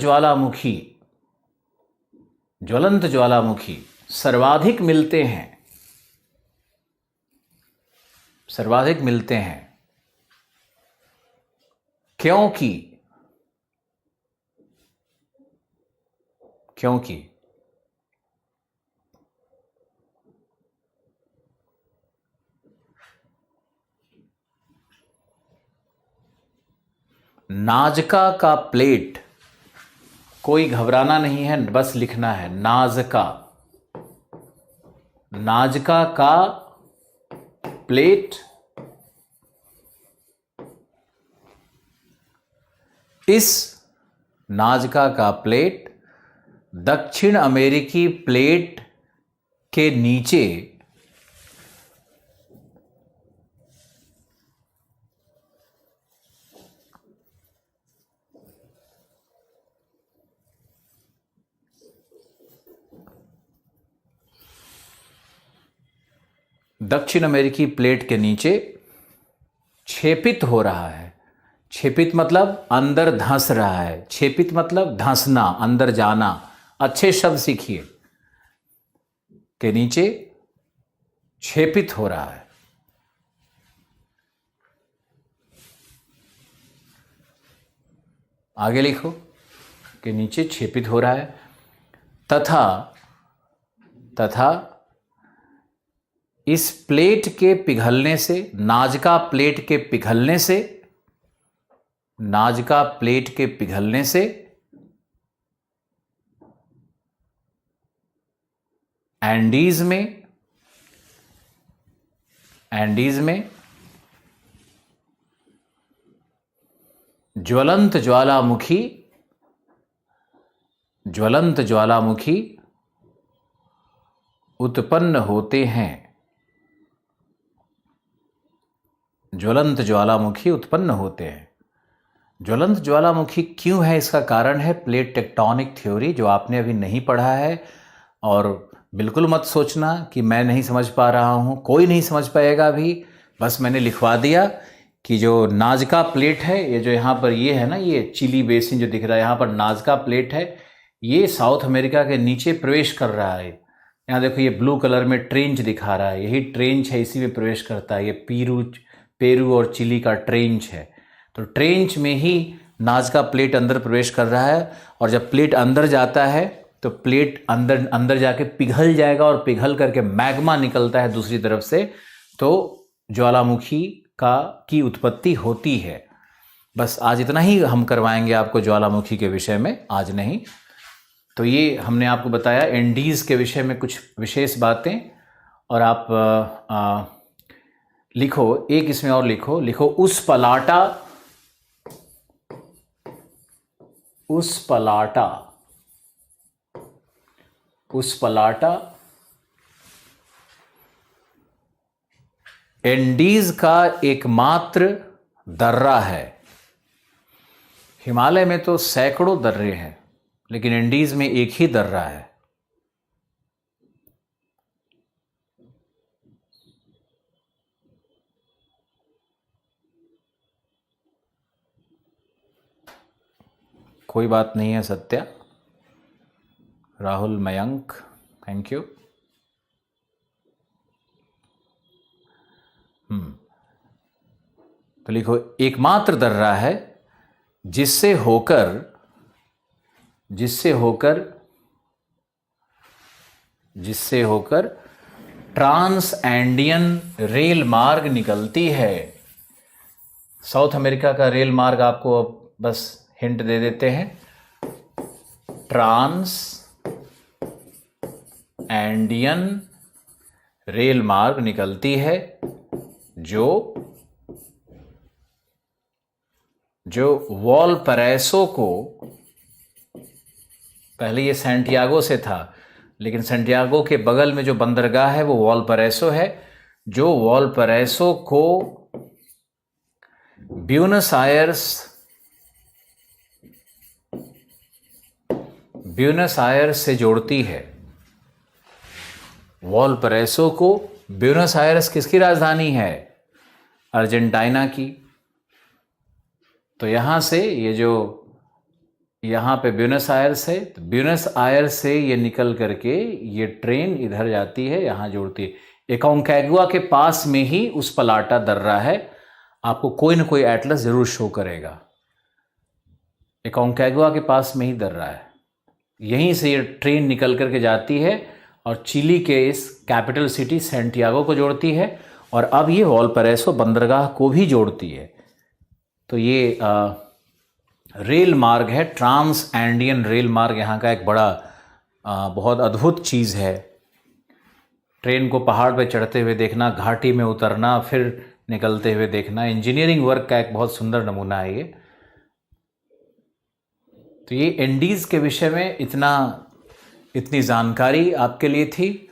ज्वालामुखी सर्वाधिक मिलते हैं, सर्वाधिक मिलते हैं, क्योंकि नाजका का प्लेट, कोई घबराना नहीं है, बस लिखना है नाजका, नाजका का प्लेट इस नाजका का प्लेट दक्षिण अमेरिकी प्लेट के नीचे दक्षिण अमेरिकी प्लेट के नीचे छेपित हो रहा है। छेपित मतलब अंदर धंस रहा है, छेपित मतलब धंसना, अंदर जाना। अच्छे शब्द सीखिए, के नीचे छेपित हो रहा है। आगे लिखो, के नीचे छेपित हो रहा है, तथा इस प्लेट के पिघलने से, नाजका प्लेट के पिघलने से, नाजका प्लेट के पिघलने से एंडीज में ज्वलंत ज्वालामुखी उत्पन्न होते हैं, ज्वलंत ज्वालामुखी उत्पन्न होते हैं। ज्वलंत ज्वालामुखी क्यों है, इसका कारण है प्लेट टेक्टोनिक थ्योरी, जो आपने अभी नहीं पढ़ा है। और बिल्कुल मत सोचना कि मैं नहीं समझ पा रहा हूँ, कोई नहीं समझ पाएगा अभी। बस मैंने लिखवा दिया कि जो नाजका प्लेट है, ये जो यहाँ पर ये है ना, ये चिली बेसिन जो दिख रहा है, यहाँ पर नाजका प्लेट है, ये साउथ अमेरिका के नीचे प्रवेश कर रहा है। यहाँ देखो, ये ब्लू कलर में ट्रेंच दिखा रहा है, यही ट्रेंच है, इसी में प्रवेश करता है। ये पेरू और चिली का ट्रेंच है। तो ट्रेंच में ही नाजका प्लेट अंदर प्रवेश कर रहा है, और जब प्लेट अंदर जाता है तो प्लेट अंदर जाके पिघल जाएगा, और पिघल करके मैग्मा निकलता है दूसरी तरफ से, तो ज्वालामुखी की उत्पत्ति होती है। बस आज इतना ही हम करवाएंगे आपको ज्वालामुखी के विषय में, आज नहीं। तो ये हमने आपको बताया एंडीज के विषय में कुछ विशेष बातें। और आप लिखो, एक इसमें और लिखो उस पलाटा एंडीज का एकमात्र दर्रा है। हिमालय में तो सैकड़ों दर्रे हैं, लेकिन एंडीज में एक ही दर्रा है। कोई बात नहीं है सत्या, राहुल, मयंक, थैंक यू। तो लिखो, एकमात्र दर्रा है जिससे होकर जिससे होकर ट्रांस एंडियन रेल मार्ग निकलती है। साउथ अमेरिका का रेल मार्ग आपको बस हिंट दे देते हैं, ट्रांस एंडियन रेल मार्ग निकलती है जो वॉलपरैसो को, पहले ये सैंटियागो से था, लेकिन सैंटियागो के बगल में जो बंदरगाह है वो वॉलपरैसो है, जो वॉलपरैसो को ब्यूनस आयर्स से जोड़ती है। वॉलपरैसो को ब्यूनस आयर्स किसकी राजधानी है? अर्जेंटीना की। तो यहां से ये जो यहाँ पे ब्यूनस आयर्स है, तो ब्यूनस आयर्स से ये निकल करके ये ट्रेन इधर जाती है, यहाँ जोड़ती है। एकोंकागुआ के पास में ही उस पलाटा दर्रा है, आपको कोई ना कोई एटलस जरूर शो करेगा। एकोंकागुआ के पास में ही दर्रा है, यहीं से ये ट्रेन निकल करके जाती है और चिली के इस कैपिटल सिटी सैंटियागो को जोड़ती है, और अब ये वॉलपरैसो बंदरगाह को भी जोड़ती है। तो ये रेल मार्ग है, ट्रांस एंडियन रेल मार्ग यहाँ का एक बड़ा बहुत अद्भुत चीज़ है। ट्रेन को पहाड़ पे चढ़ते हुए देखना, घाटी में उतरना, फिर निकलते हुए देखना, इंजीनियरिंग वर्क का एक बहुत सुंदर नमूना है ये। तो ये इंडीज़ के विषय में इतनी जानकारी आपके लिए थी,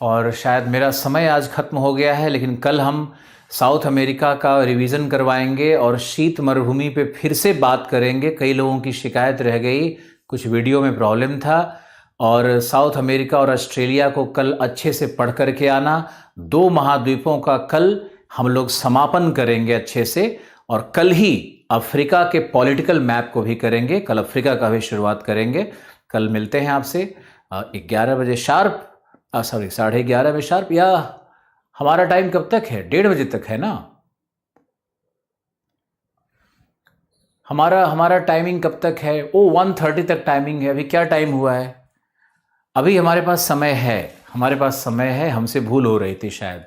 और शायद मेरा समय आज ख़त्म हो गया है, लेकिन कल हम साउथ अमेरिका का रिवीजन करवाएंगे और शीत मरुभूमि पे फिर से बात करेंगे। कई लोगों की शिकायत रह गई, कुछ वीडियो में प्रॉब्लम था, और साउथ अमेरिका और ऑस्ट्रेलिया को कल अच्छे से पढ़ करके आना। 2 महाद्वीपों का कल हम लोग समापन करेंगे अच्छे से, और कल ही अफ्रीका के पॉलिटिकल मैप को भी करेंगे, कल अफ्रीका का भी शुरुआत करेंगे। कल मिलते हैं आपसे 11 बजे शार्प, सॉरी 11:30 बजे शार्प, या हमारा टाइम कब तक है? 1:30 बजे तक है ना हमारा टाइमिंग कब तक है? 1:30 तक टाइमिंग है। अभी क्या टाइम हुआ है? अभी हमारे पास समय है, हमसे भूल हो रही थी, शायद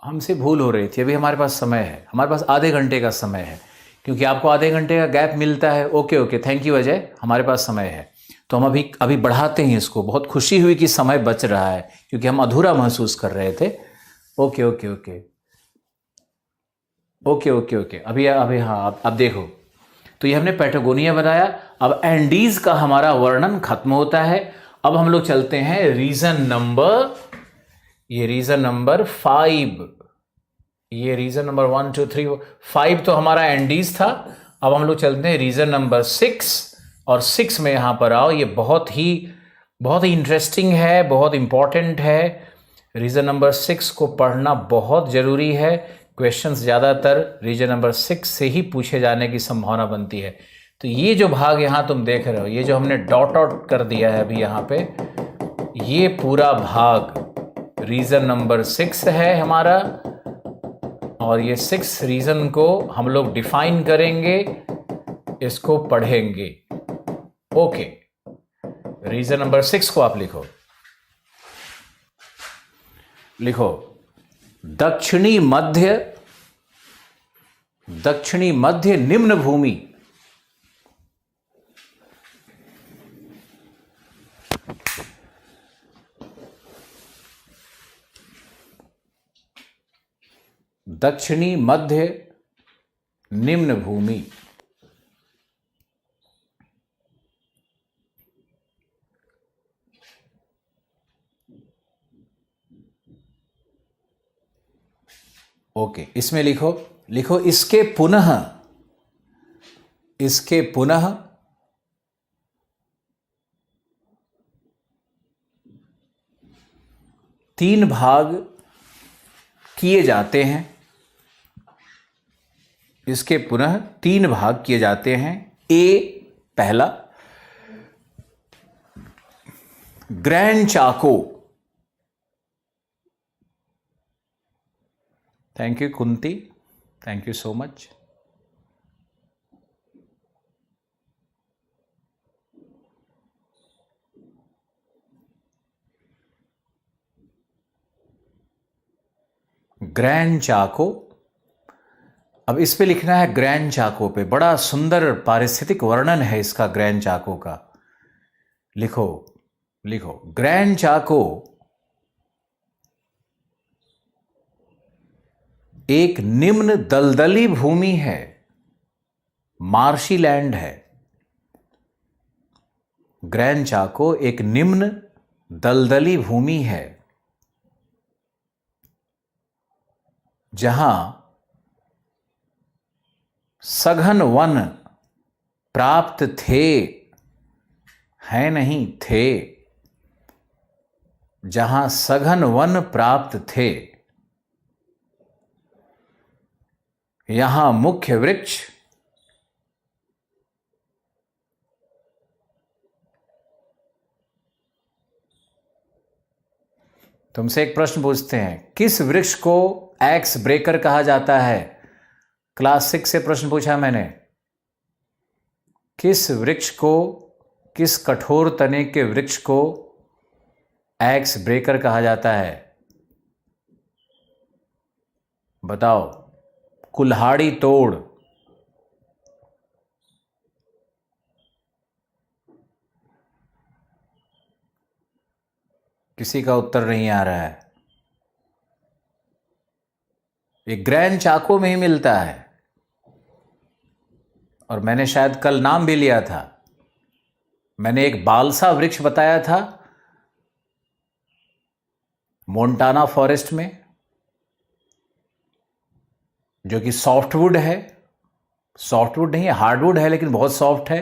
हमसे भूल हो रही थी। अभी हमारे पास समय है, हमारे पास आधे घंटे का समय है, क्योंकि आपको आधे घंटे का गैप मिलता है। ओके, थैंक यू अजय, हमारे पास समय है। तो हम अभी बढ़ाते हैं इसको। बहुत खुशी हुई कि समय बच रहा है, क्योंकि हम अधूरा महसूस कर रहे थे। ओके। अभी हाँ, अब देखो, तो ये हमने पैटागोनिया बनाया। अब एंडीज का हमारा वर्णन खत्म होता है। अब हम लोग चलते हैं रीजन नंबर 5। ये रीजन नंबर 1 2 3 5 तो हमारा एंडीज था। अब हम लोग चलते हैं रीजन नंबर 6, और 6 में यहां पर आओ। ये बहुत ही इंटरेस्टिंग है, बहुत इंपॉर्टेंट है। रीजन नंबर 6 को पढ़ना बहुत जरूरी है। क्वेश्चंस ज़्यादातर रीजन नंबर 6 से ही पूछे जाने की संभावना बनती है। तो ये जो भाग यहाँ तुम देख रहे हो, ये जो हमने डॉट आउट कर दिया है अभी यहाँ पे, ये पूरा भाग रीजन नंबर 6 है हमारा, और ये 6 रीजन को हम लोग डिफाइन करेंगे, इसको पढ़ेंगे। ओके, रीजन नंबर 6 को आप लिखो दक्षिणी मध्य निम्न भूमि। दक्षिणी मध्य निम्न भूमि। ओके, इसमें लिखो इसके पुनः 3 भाग किए जाते हैं। इसके पुनः 3 भाग किए जाते हैं। पहला, grand Chaco. Thank you Kunti, thank you so much. Grand Chaco. अब इस पे लिखना है ग्रैंड चाको पे, बड़ा सुंदर पारिस्थितिक वर्णन है इसका ग्रैंड चाको का। लिखो लिखो, ग्रैंड चाको एक निम्न दलदली भूमि है, मार्शी लैंड है। ग्रैंड चाको एक निम्न दलदली भूमि है जहां सघन वन प्राप्त थे, हैं नहीं थे, जहां सघन वन प्राप्त थे, यहां मुख्य वृक्ष तुमसे एक प्रश्न पूछते हैं, किस वृक्ष को एक्स ब्रेकर कहा जाता है? क्लास 6 से प्रश्न पूछा मैंने, किस वृक्ष को, किस कठोर तने के वृक्ष को एक्स ब्रेकर कहा जाता है? बताओ। कुल्हाड़ी तोड़। किसी का उत्तर नहीं आ रहा है। ये ग्रैंड चाको में ही मिलता है और मैंने शायद कल नाम भी लिया था। मैंने एक बालसा वृक्ष बताया था मोंटाना फॉरेस्ट में, जो कि सॉफ्टवुड है। सॉफ्टवुड नहीं है, हार्डवुड है, लेकिन बहुत सॉफ्ट है।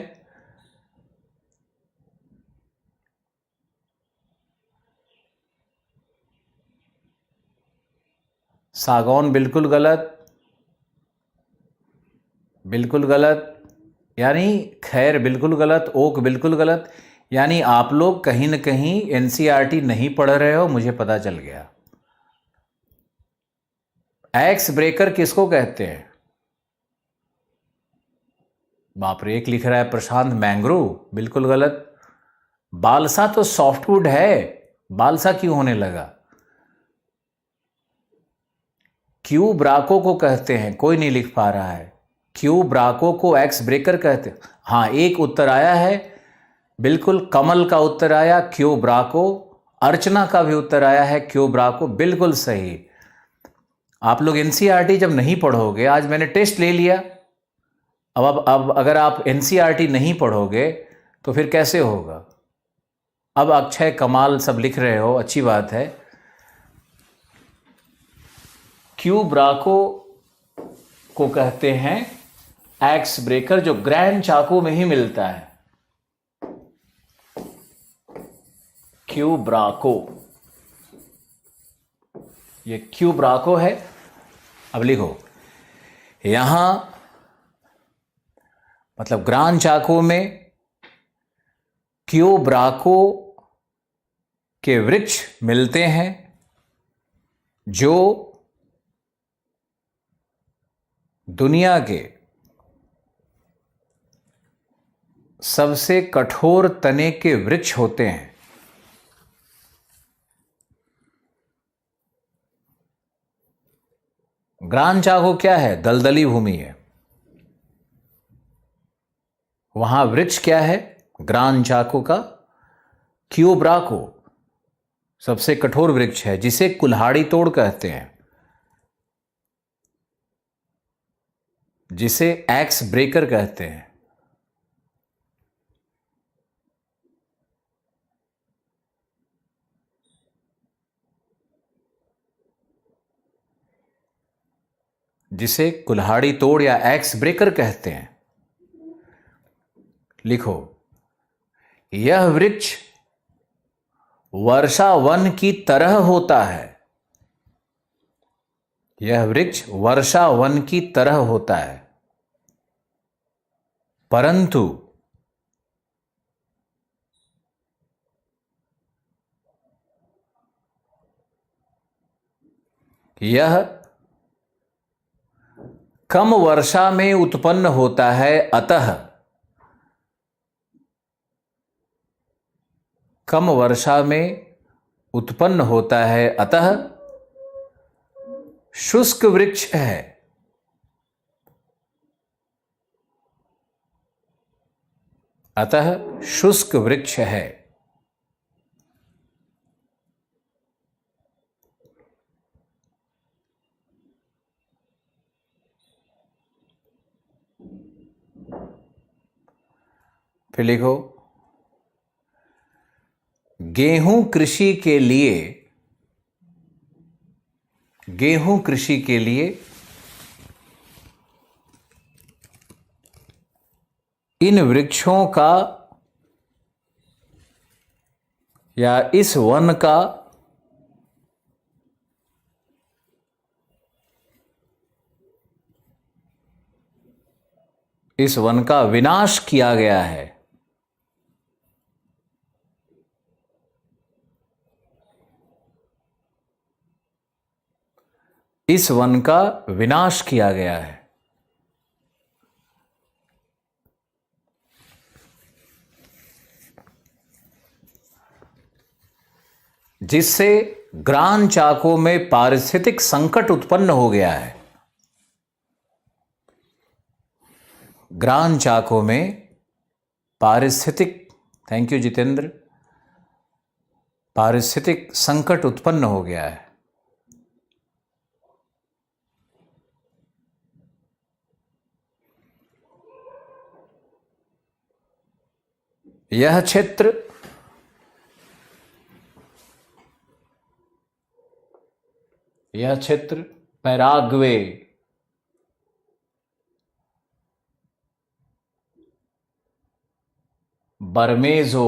सागौन बिल्कुल गलत, बिल्कुल गलत, यानी खैर बिल्कुल गलत, ओक बिल्कुल गलत। यानी आप लोग कहीं ना कहीं एनसीईआरटी नहीं पढ़ रहे हो, मुझे पता चल गया। एक्स ब्रेकर किसको कहते हैं? बाप रे, एक लिख रहा है प्रशांत मैंग्रोव, बिल्कुल गलत। बालसा तो सॉफ्टवुड है, बालसा क्यों होने लगा? क्यू ब्राको को कहते हैं, कोई नहीं लिख पा रहा है। क्यू ब्राको को एक्स ब्रेकर कहते हैं। हाँ, एक उत्तर आया है, बिल्कुल कमल का उत्तर आया क्यू ब्राको। अर्चना का भी उत्तर आया है क्यू ब्राको, बिल्कुल सही। आप लोग एनसीईआरटी जब नहीं पढ़ोगे, आज मैंने टेस्ट ले लिया, अब अगर आप एनसीईआरटी नहीं पढ़ोगे तो फिर कैसे होगा? अब अक्षय कमाल सब लिख रहे हो, अच्छी बात है। क्यू ब्राको को कहते हैं एक्स ब्रेकर, जो ग्रैंड चाको में ही मिलता है। क्यू ब्राको, ये क्यू ब्राको है। अब लिखो, यहां मतलब ग्रैंड चाको में क्यू ब्राको के वृक्ष मिलते हैं जो दुनिया के सबसे कठोर तने के वृक्ष होते हैं। ग्रैंड चाको क्या है? दलदली भूमि है। वहां वृक्ष क्या है ग्रैंड चाको का? क्यू ब्राको सबसे कठोर वृक्ष है, जिसे कुल्हाड़ी तोड़ कहते हैं, जिसे एक्स ब्रेकर कहते हैं। जिसे कुल्हाड़ी तोड़ या एक्स ब्रेकर कहते हैं। लिखो, यह वृक्ष वर्षा वन की तरह होता है। यह वृक्ष वर्षा वन की तरह होता है, परंतु यह कम वर्षा में उत्पन्न होता है, अतः कम वर्षा में उत्पन्न होता है, अतः शुष्क वृक्ष है। अतः शुष्क वृक्ष है। फिर लिखो, गेहूं कृषि के लिए, गेहूं कृषि के लिए इन वृक्षों का या इस वन का विनाश किया गया है। इस वन का विनाश किया गया है। जिससे ग्रान चाको में पारिस्थितिक संकट उत्पन्न हो गया है। ग्रान चाको में पारिस्थितिक, थैंक यू जितेंद्र, पारिस्थितिक संकट उत्पन्न हो गया है। यह क्षेत्र पैराग्वे, बर्मेजो,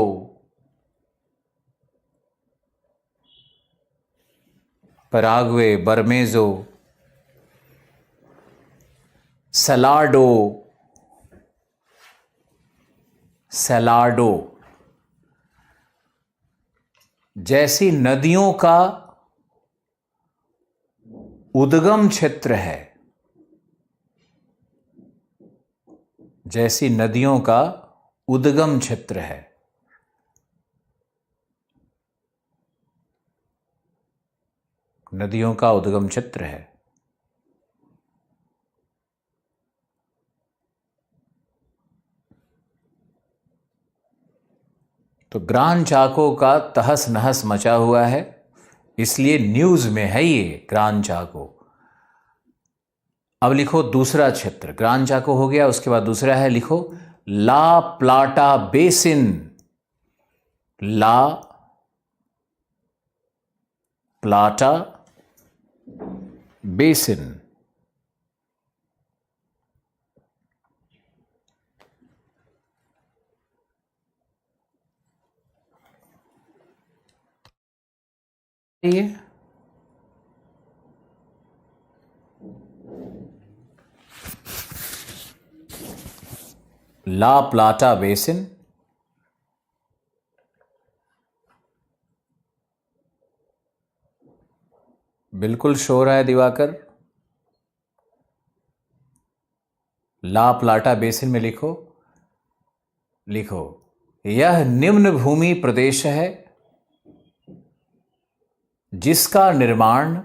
पैराग्वे, बर्मेजो, सेलाडो, जैसी नदियों का उद्गम क्षेत्र है। जैसी नदियों का उद्गम क्षेत्र है। नदियों का उद्गम क्षेत्र है। तो ग्रान चाको का तहस नहस मचा हुआ है, इसलिए न्यूज में है ये ग्रान चाको। अब लिखो दूसरा क्षेत्र, ग्रान चाको हो गया, उसके बाद दूसरा है, लिखो ला प्लाटा बेसिन। ला प्लाटा बेसिन। ये ला प्लाटा बेसिन बिल्कुल शोर है दिवाकर। ला प्लाटा बेसिन में लिखो, यह निम्न भूमि प्रदेश है जिसका निर्माण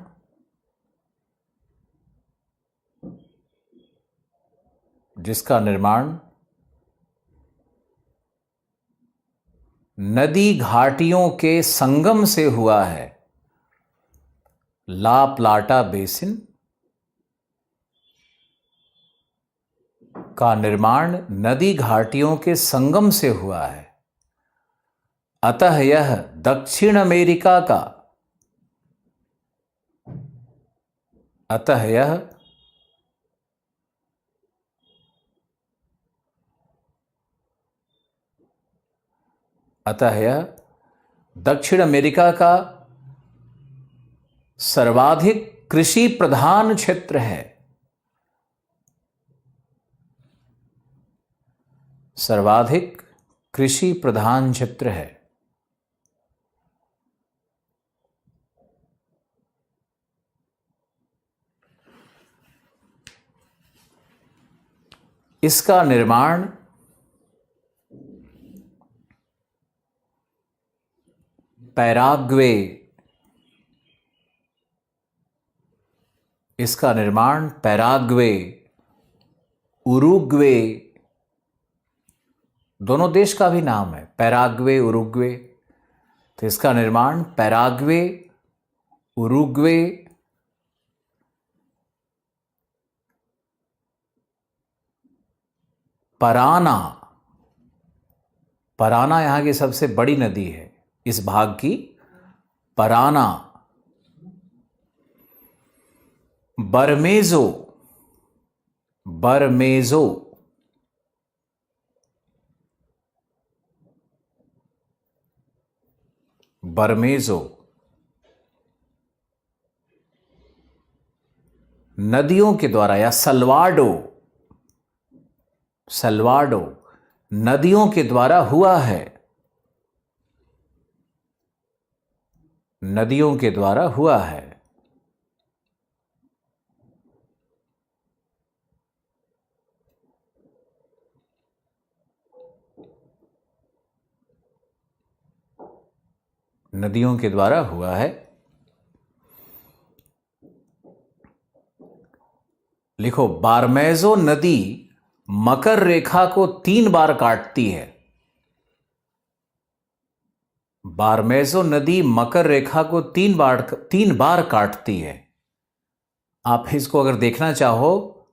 नदी घाटियों के संगम से हुआ है। ला प्लाटा बेसिन का निर्माण नदी घाटियों के संगम से हुआ है। अतः यह दक्षिण अमेरिका का दक्षिण अमेरिका का सर्वाधिक कृषि प्रधान क्षेत्र है। सर्वाधिक कृषि प्रधान क्षेत्र है। इसका निर्माण पैराग्वे इसका निर्माण पैराग्वे, उरुग्वे, दोनों देश का भी नाम है, पैराग्वे, उरुग्वे। तो इसका निर्माण पैराग्वे, उरुग्वे, पराना, पराना यहां की सबसे बड़ी नदी है इस भाग की, पराना, बरमेजो, बरमेजो, बरमेजो, नदियों के द्वारा, या सलवाडो, सलवाडो नदियों के द्वारा हुआ है, नदियों के द्वारा हुआ है। नदियों के द्वारा हुआ है। लिखो, बारमेजो नदी मकर रेखा को 3 बार काटती है। बारमेजो नदी मकर रेखा को 3 बार काटती है। आप इसको अगर देखना चाहो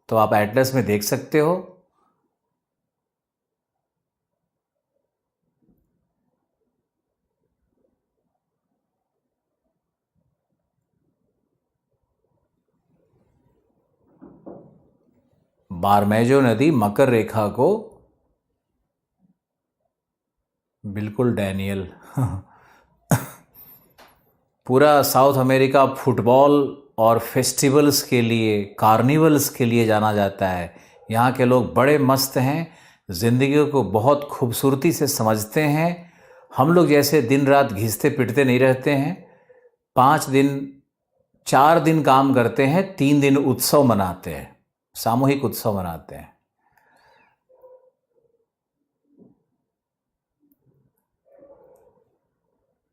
तो आप एटलस में देख सकते हो। बारमेजो नदी मकर रेखा को, बिल्कुल डैनियल, पूरा साउथ अमेरिका फुटबॉल और फेस्टिवल्स के लिए, कार्निवल्स के लिए जाना जाता है। यहाँ के लोग बड़े मस्त हैं, ज़िंदगी को बहुत खूबसूरती से समझते हैं। हम लोग जैसे दिन रात घिसते पिटते नहीं रहते हैं। 5 दिन 4 दिन काम करते हैं, 3 दिन उत्सव मनाते हैं, सामूहिक उत्सव मनाते हैं।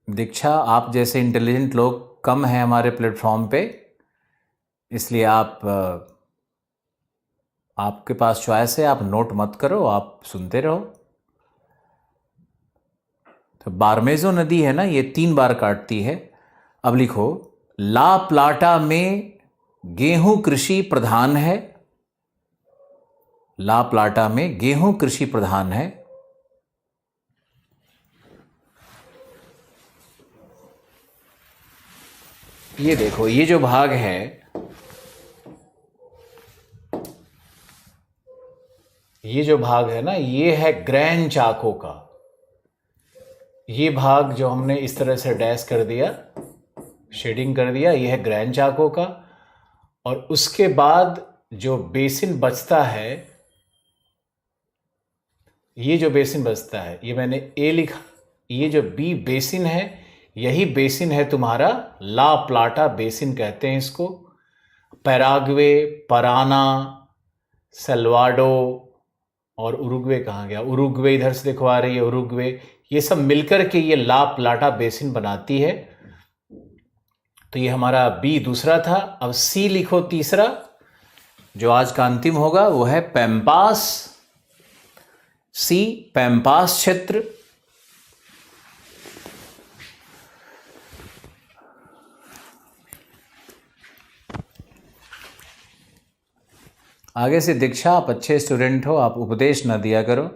दीक्षा, आप जैसे इंटेलिजेंट लोग कम हैं हमारे प्लेटफॉर्म पे, इसलिए आपके पास चॉइस है, आप नोट मत करो, आप सुनते रहो। तो बारमेजो नदी है ना, ये 3 बार काटती है। अब लिखो, ला प्लाटा में गेहूं कृषि प्रधान है। ला प्लाटा में गेहूं कृषि प्रधान है। ये देखो, ये जो भाग है, ये जो भाग है ना, ये है ग्रैंड चाको का। ये भाग जो हमने इस तरह से डैश कर दिया, शेडिंग कर दिया, ये है ग्रैंड चाको का। और उसके बाद जो बेसिन बचता है, ये जो बेसिन बचता है, ये मैंने ए लिखा, ये जो बी बेसिन है, यही बेसिन है तुम्हारा ला प्लाटा बेसिन कहते हैं इसको। पैराग्वे, पराना, सल्वाडो और उरुग्वे कहाँ गया? उरुग्वे इधर से देखो आ रही है, उरुग्वे, ये सब मिलकर के ये ला प्लाटा बेसिन बनाती है। तो ये हमारा बी दूसरा था। अब सी लिखो तीसरा, जो आज का अंतिम होगा, वो है पैम्पास। सी, पैम्पास क्षेत्र। आगे से दीक्षा, आप अच्छे स्टूडेंट हो, आप उपदेश न दिया करो।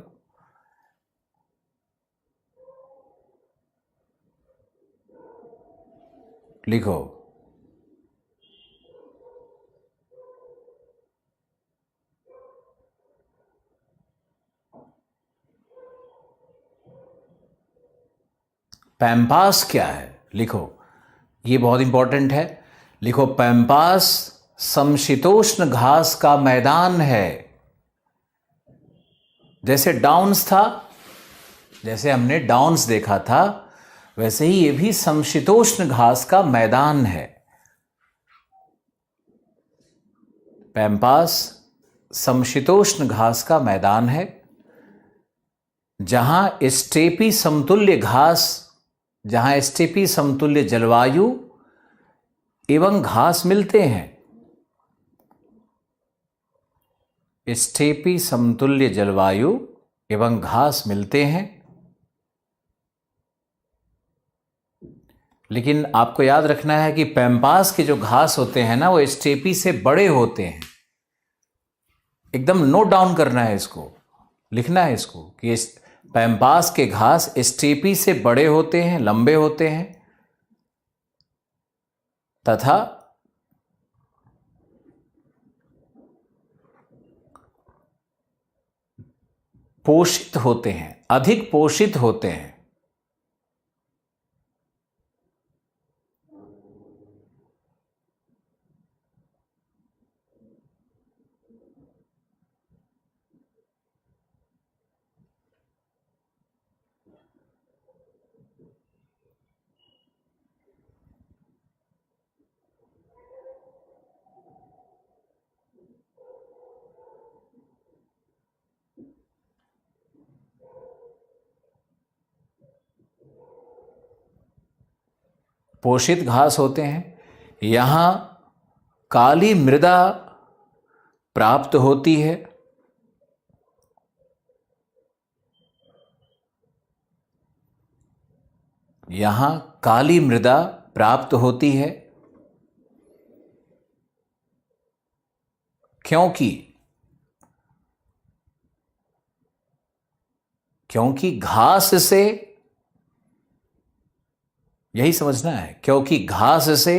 लिखो, पैम्पास क्या है? लिखो, ये बहुत इंपॉर्टेंट है। लिखो, पैम्पास समशीतोष्ण घास का मैदान है। जैसे डाउन्स था, जैसे हमने डाउन्स देखा था, वैसे ही ये भी समशीतोष्ण घास का मैदान है। पैम्पास समशीतोष्ण घास का मैदान है, जहां स्टेपी समतुल्य घास, जहां स्टेपी समतुल्य जलवायु एवं घास मिलते हैं। स्टेपी समतुल्य जलवायु एवं घास मिलते हैं, लेकिन आपको याद रखना है कि पैम्पास के जो घास होते हैं ना, वो स्टेपी से बड़े होते हैं। एकदम नोट डाउन करना है इसको, लिखना है इसको कि पैम्पास के घास स्टेपी से बड़े होते हैं, लंबे होते हैं तथा पोषित होते हैं, अधिक पोषित होते हैं। पोषित घास होते हैं। यहां काली मृदा प्राप्त होती है। यहां काली मृदा प्राप्त होती है क्योंकि घास से, यही समझना है, क्योंकि घास से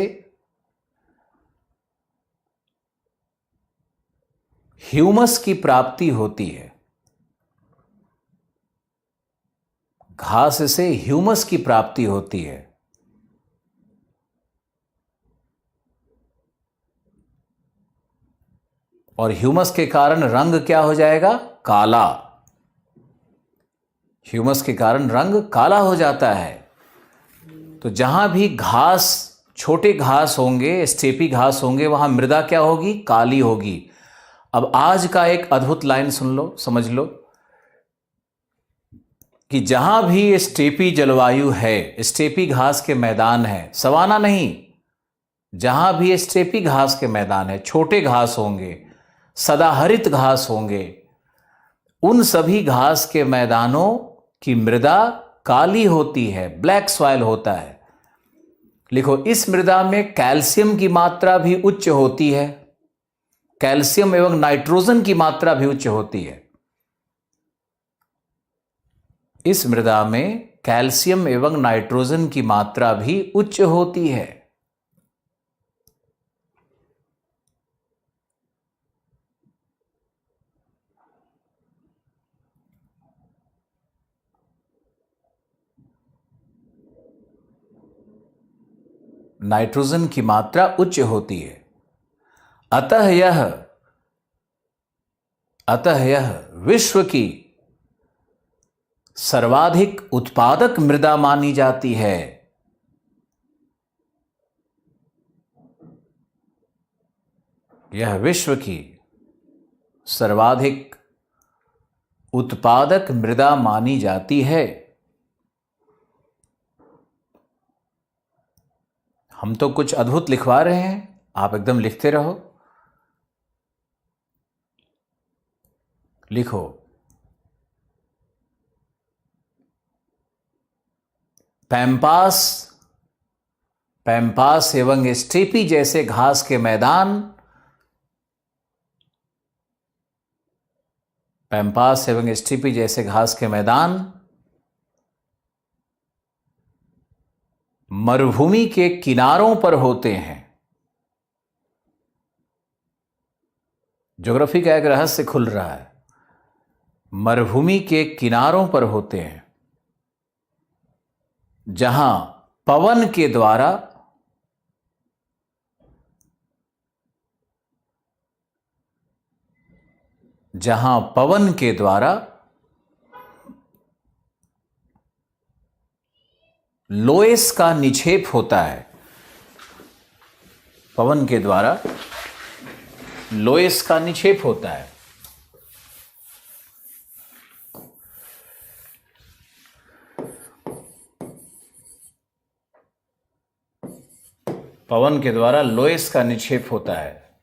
ह्यूमस की प्राप्ति होती है। घास से ह्यूमस की प्राप्ति होती है। और ह्यूमस के कारण रंग क्या हो जाएगा? काला। ह्यूमस के कारण रंग काला हो जाता है। तो जहां भी घास, छोटे घास होंगे, स्टेपी घास होंगे, वहां मृदा क्या होगी? काली होगी। अब आज का एक अद्भुत लाइन सुन लो, समझ लो कि जहां भी स्टेपी जलवायु है, स्टेपी घास के मैदान है, सवाना नहीं, जहां भी स्टेपी घास के मैदान है, छोटे घास होंगे, सदाहरित घास होंगे, उन सभी घास के मैदानों की मृदा काली होती है, ब्लैक सॉइल होता है। लिखो, इस मृदा में कैल्शियम की मात्रा भी उच्च होती है। कैल्शियम एवं नाइट्रोजन की मात्रा भी उच्च होती है। इस मृदा में कैल्शियम एवं नाइट्रोजन की मात्रा भी उच्च होती है। नाइट्रोजन की मात्रा उच्च होती है। अतः यह विश्व की सर्वाधिक उत्पादक मृदा मानी जाती है। यह विश्व की सर्वाधिक उत्पादक मृदा मानी जाती है। हम तो कुछ अद्भुत लिखवा रहे हैं, आप एकदम लिखते रहो। लिखो, पैम्पास एवं स्टेपी जैसे घास के मैदान, पैम्पास एवं स्टेपी जैसे घास के मैदान मरुभूमि के किनारों पर होते हैं। ज्योग्राफी का एक रहस्य खुल रहा है। मरुभूमि के किनारों पर होते हैं, जहां पवन के द्वारा लोएस का निक्षेप होता है। पवन के द्वारा लोएस का निक्षेप होता है। पवन के द्वारा लोएस का निक्षेप होता है।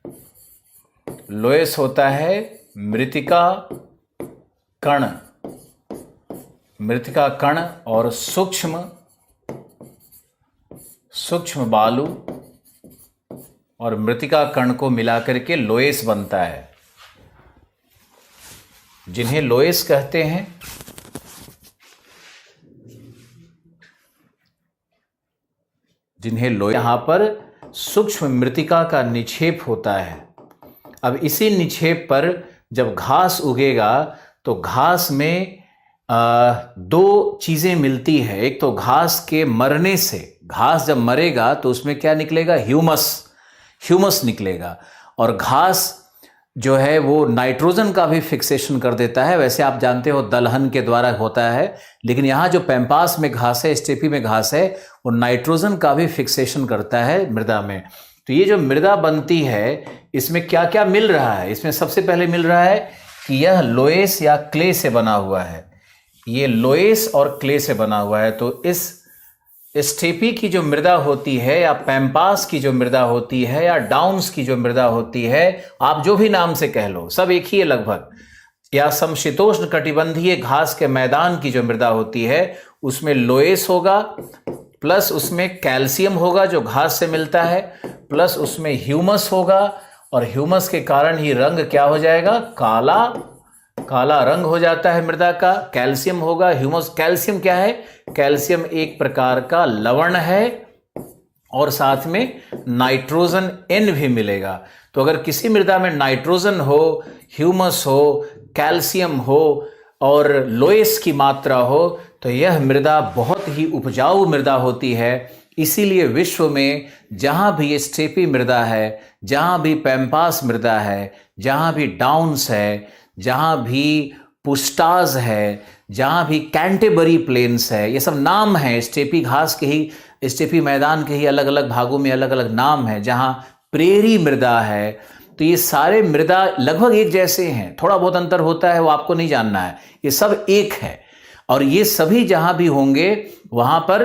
लोएस होता है मृतिका कण, मृतिका कण और सूक्ष्म बालू और मृतिका कण को मिलाकर के लोएस बनता है, जिन्हें लोएस कहते हैं। यहां पर सूक्ष्म मृतिका का निक्षेप होता है। अब इसी निक्षेप पर जब घास उगेगा तो घास में दो चीजें मिलती है। एक तो घास के मरने से, घास जब मरेगा तो उसमें क्या निकलेगा? ह्यूमस निकलेगा। और घास जो है वो नाइट्रोजन का भी फिक्सेशन कर देता है। वैसे आप जानते हो दलहन के द्वारा होता है, लेकिन यहाँ जो पैम्पास में घास है, स्टेपी में घास है, वो नाइट्रोजन का भी फिक्सेशन करता है मृदा में। तो ये जो मृदा बनती है, इसमें क्या क्या मिल रहा है? इसमें सबसे पहले मिल रहा है कि यह लोएस या क्ले से बना हुआ है। ये लोएस और क्ले से बना हुआ है। तो इस स्टेपी की जो मृदा होती है, या पैम्पास की जो मृदा होती है, या डाउन्स की जो मृदा होती है, आप जो भी नाम से कह लो, सब एक ही है लगभग, या समशीतोष्ण कटिबंधीय घास के मैदान की जो मृदा होती है, उसमें लोएस होगा, प्लस उसमें कैल्शियम होगा जो घास से मिलता है, प्लस उसमें ह्यूमस होगा, और ह्यूमस के कारण ही रंग क्या हो जाएगा? काला रंग हो जाता है मृदा का। कैल्शियम होगा, ह्यूमस। कैल्शियम क्या है? कैल्शियम एक प्रकार का लवण है, और साथ में नाइट्रोजन N भी मिलेगा। तो अगर किसी मृदा में नाइट्रोजन हो, ह्यूमस हो, कैल्शियम हो और लोएस की मात्रा हो, तो यह मृदा बहुत ही उपजाऊ मृदा होती है। इसीलिए विश्व में जहां भी स्टेपी मृदा है, जहां भी पैम्पास मृदा है, जहां भी डाउन्स है, जहां भी पुस्टाज है, जहां भी कैंटेबरी प्लेन्स है, ये सब नाम है स्टेपी घास के ही, स्टेपी मैदान के ही अलग अलग भागों में अलग अलग नाम है। जहां प्रेरी मृदा है, तो ये सारे मृदा लगभग एक जैसे हैं। थोड़ा बहुत अंतर होता है, वो आपको नहीं जानना है, ये सब एक है। और ये सभी जहां भी होंगे वहां पर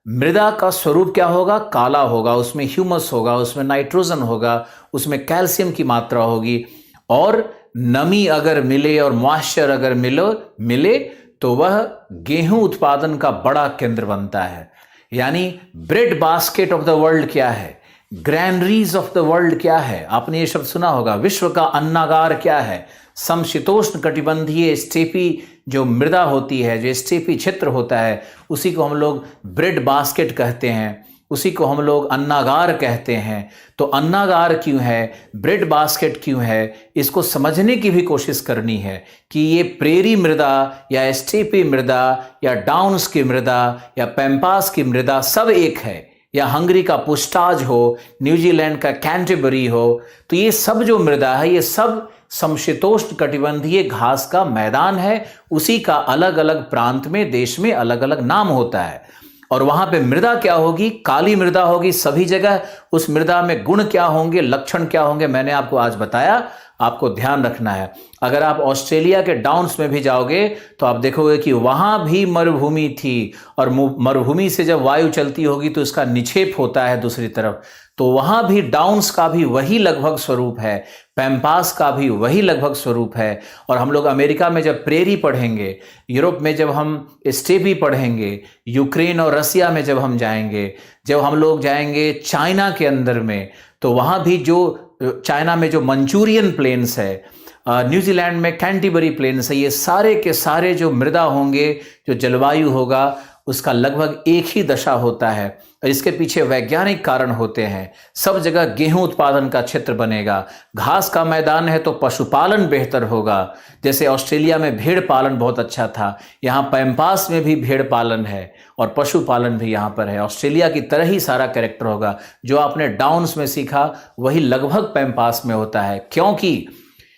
मृदा का स्वरूप क्या होगा? काला होगा। उसमें ह्यूमस होगा, उसमें नाइट्रोजन होगा, उसमें कैल्शियम की मात्रा होगी। और नमी अगर मिले और मॉइस्चर अगर मिले तो वह गेहूं उत्पादन का बड़ा केंद्र बनता है। यानी bread basket of the world क्या है? ग्रैनरीज ऑफ द वर्ल्ड क्या है? आपने ये शब्द सुना होगा। विश्व का अन्नागार क्या है? समशीतोष्ण कटिबंधीय स्टेपी जो मृदा होती है, जो स्टेपी क्षेत्र होता है, उसी को हम लोग ब्रेड बास्केट कहते हैं, उसी को हम लोग अन्नागार कहते हैं। तो अन्नागार क्यों है, ब्रेड बास्केट क्यों है, इसको समझने की भी कोशिश करनी है कि ये प्रेरी मृदा या स्टेपी मृदा या डाउन्स की मृदा या पैम्पास की मृदा सब एक है, या हंगरी का पुस्टाज हो, न्यूजीलैंड का कैंटरबरी हो, तो ये सब जो मृदा है, ये सब समशीतोष्ण कटिबंधीय घास का मैदान है। उसी का अलग अलग प्रांत में, देश में अलग अलग नाम होता है। और वहां पे मृदा क्या होगी? काली मृदा होगी सभी जगह। उस मृदा में गुण क्या होंगे, लक्षण क्या होंगे, मैंने आपको आज बताया। आपको ध्यान रखना है। अगर आप ऑस्ट्रेलिया के डाउन्स में भी जाओगे तो आप देखोगे कि वहां भी मरुभूमि थी, और मरुभूमि से जब वायु चलती होगी तो उसका निक्षेप होता है दूसरी तरफ। तो वहां भी डाउन्स का भी वही लगभग स्वरूप है, पैम्पास का भी वही लगभग स्वरूप है। और हम लोग अमेरिका में जब प्रेरी पढ़ेंगे, यूरोप में जब हम स्टेपी पढ़ेंगे, यूक्रेन और रसिया में जब हम जाएंगे, जब हम लोग जाएंगे चाइना के अंदर में, तो वहां भी जो चाइना में जो मंचूरियन प्लेन्स है, न्यूजीलैंड में कैंटरबरी प्लेन्स है, ये सारे के सारे जो मृदा होंगे, जो जलवायु होगा, उसका लगभग एक ही दशा होता है। और इसके पीछे वैज्ञानिक कारण होते हैं। सब जगह गेहूं उत्पादन का क्षेत्र बनेगा। घास का मैदान है तो पशुपालन बेहतर होगा। जैसे ऑस्ट्रेलिया में भेड़ पालन बहुत अच्छा था, यहाँ पैम्पास में भी भेड़ पालन है और पशुपालन भी यहाँ पर है। ऑस्ट्रेलिया की तरह ही सारा कैरेक्टर होगा। जो आपने डाउन्स में सीखा वही लगभग पैम्पास में होता है, क्योंकि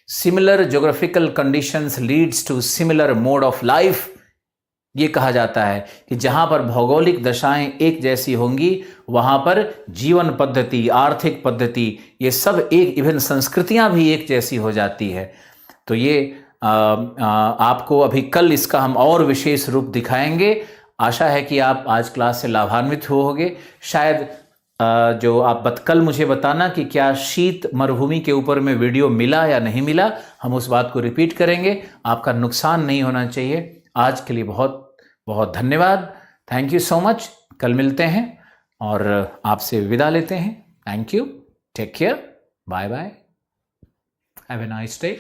similar geographical conditions leads to similar mode of life. ये कहा जाता है कि जहां पर भौगोलिक दशाएं एक जैसी होंगी, वहां पर जीवन पद्धति, आर्थिक पद्धति, ये सब एक, इवन संस्कृतियां भी एक जैसी हो जाती है। तो ये आपको अभी कल इसका हम और विशेष रूप दिखाएंगे। आशा है कि आप आज क्लास से लाभान्वित होगे। शायद जो आप कल मुझे बताना कि क्या शीत मरुभूमि के ऊपर में वीडियो मिला या नहीं मिला, हम उस बात को रिपीट करेंगे। आपका नुकसान नहीं होना चाहिए। आज के लिए बहुत बहुत धन्यवाद। Thank you so much. कल मिलते हैं और आपसे विदा लेते हैं। Thank you. Take care. Bye bye. Have a nice day.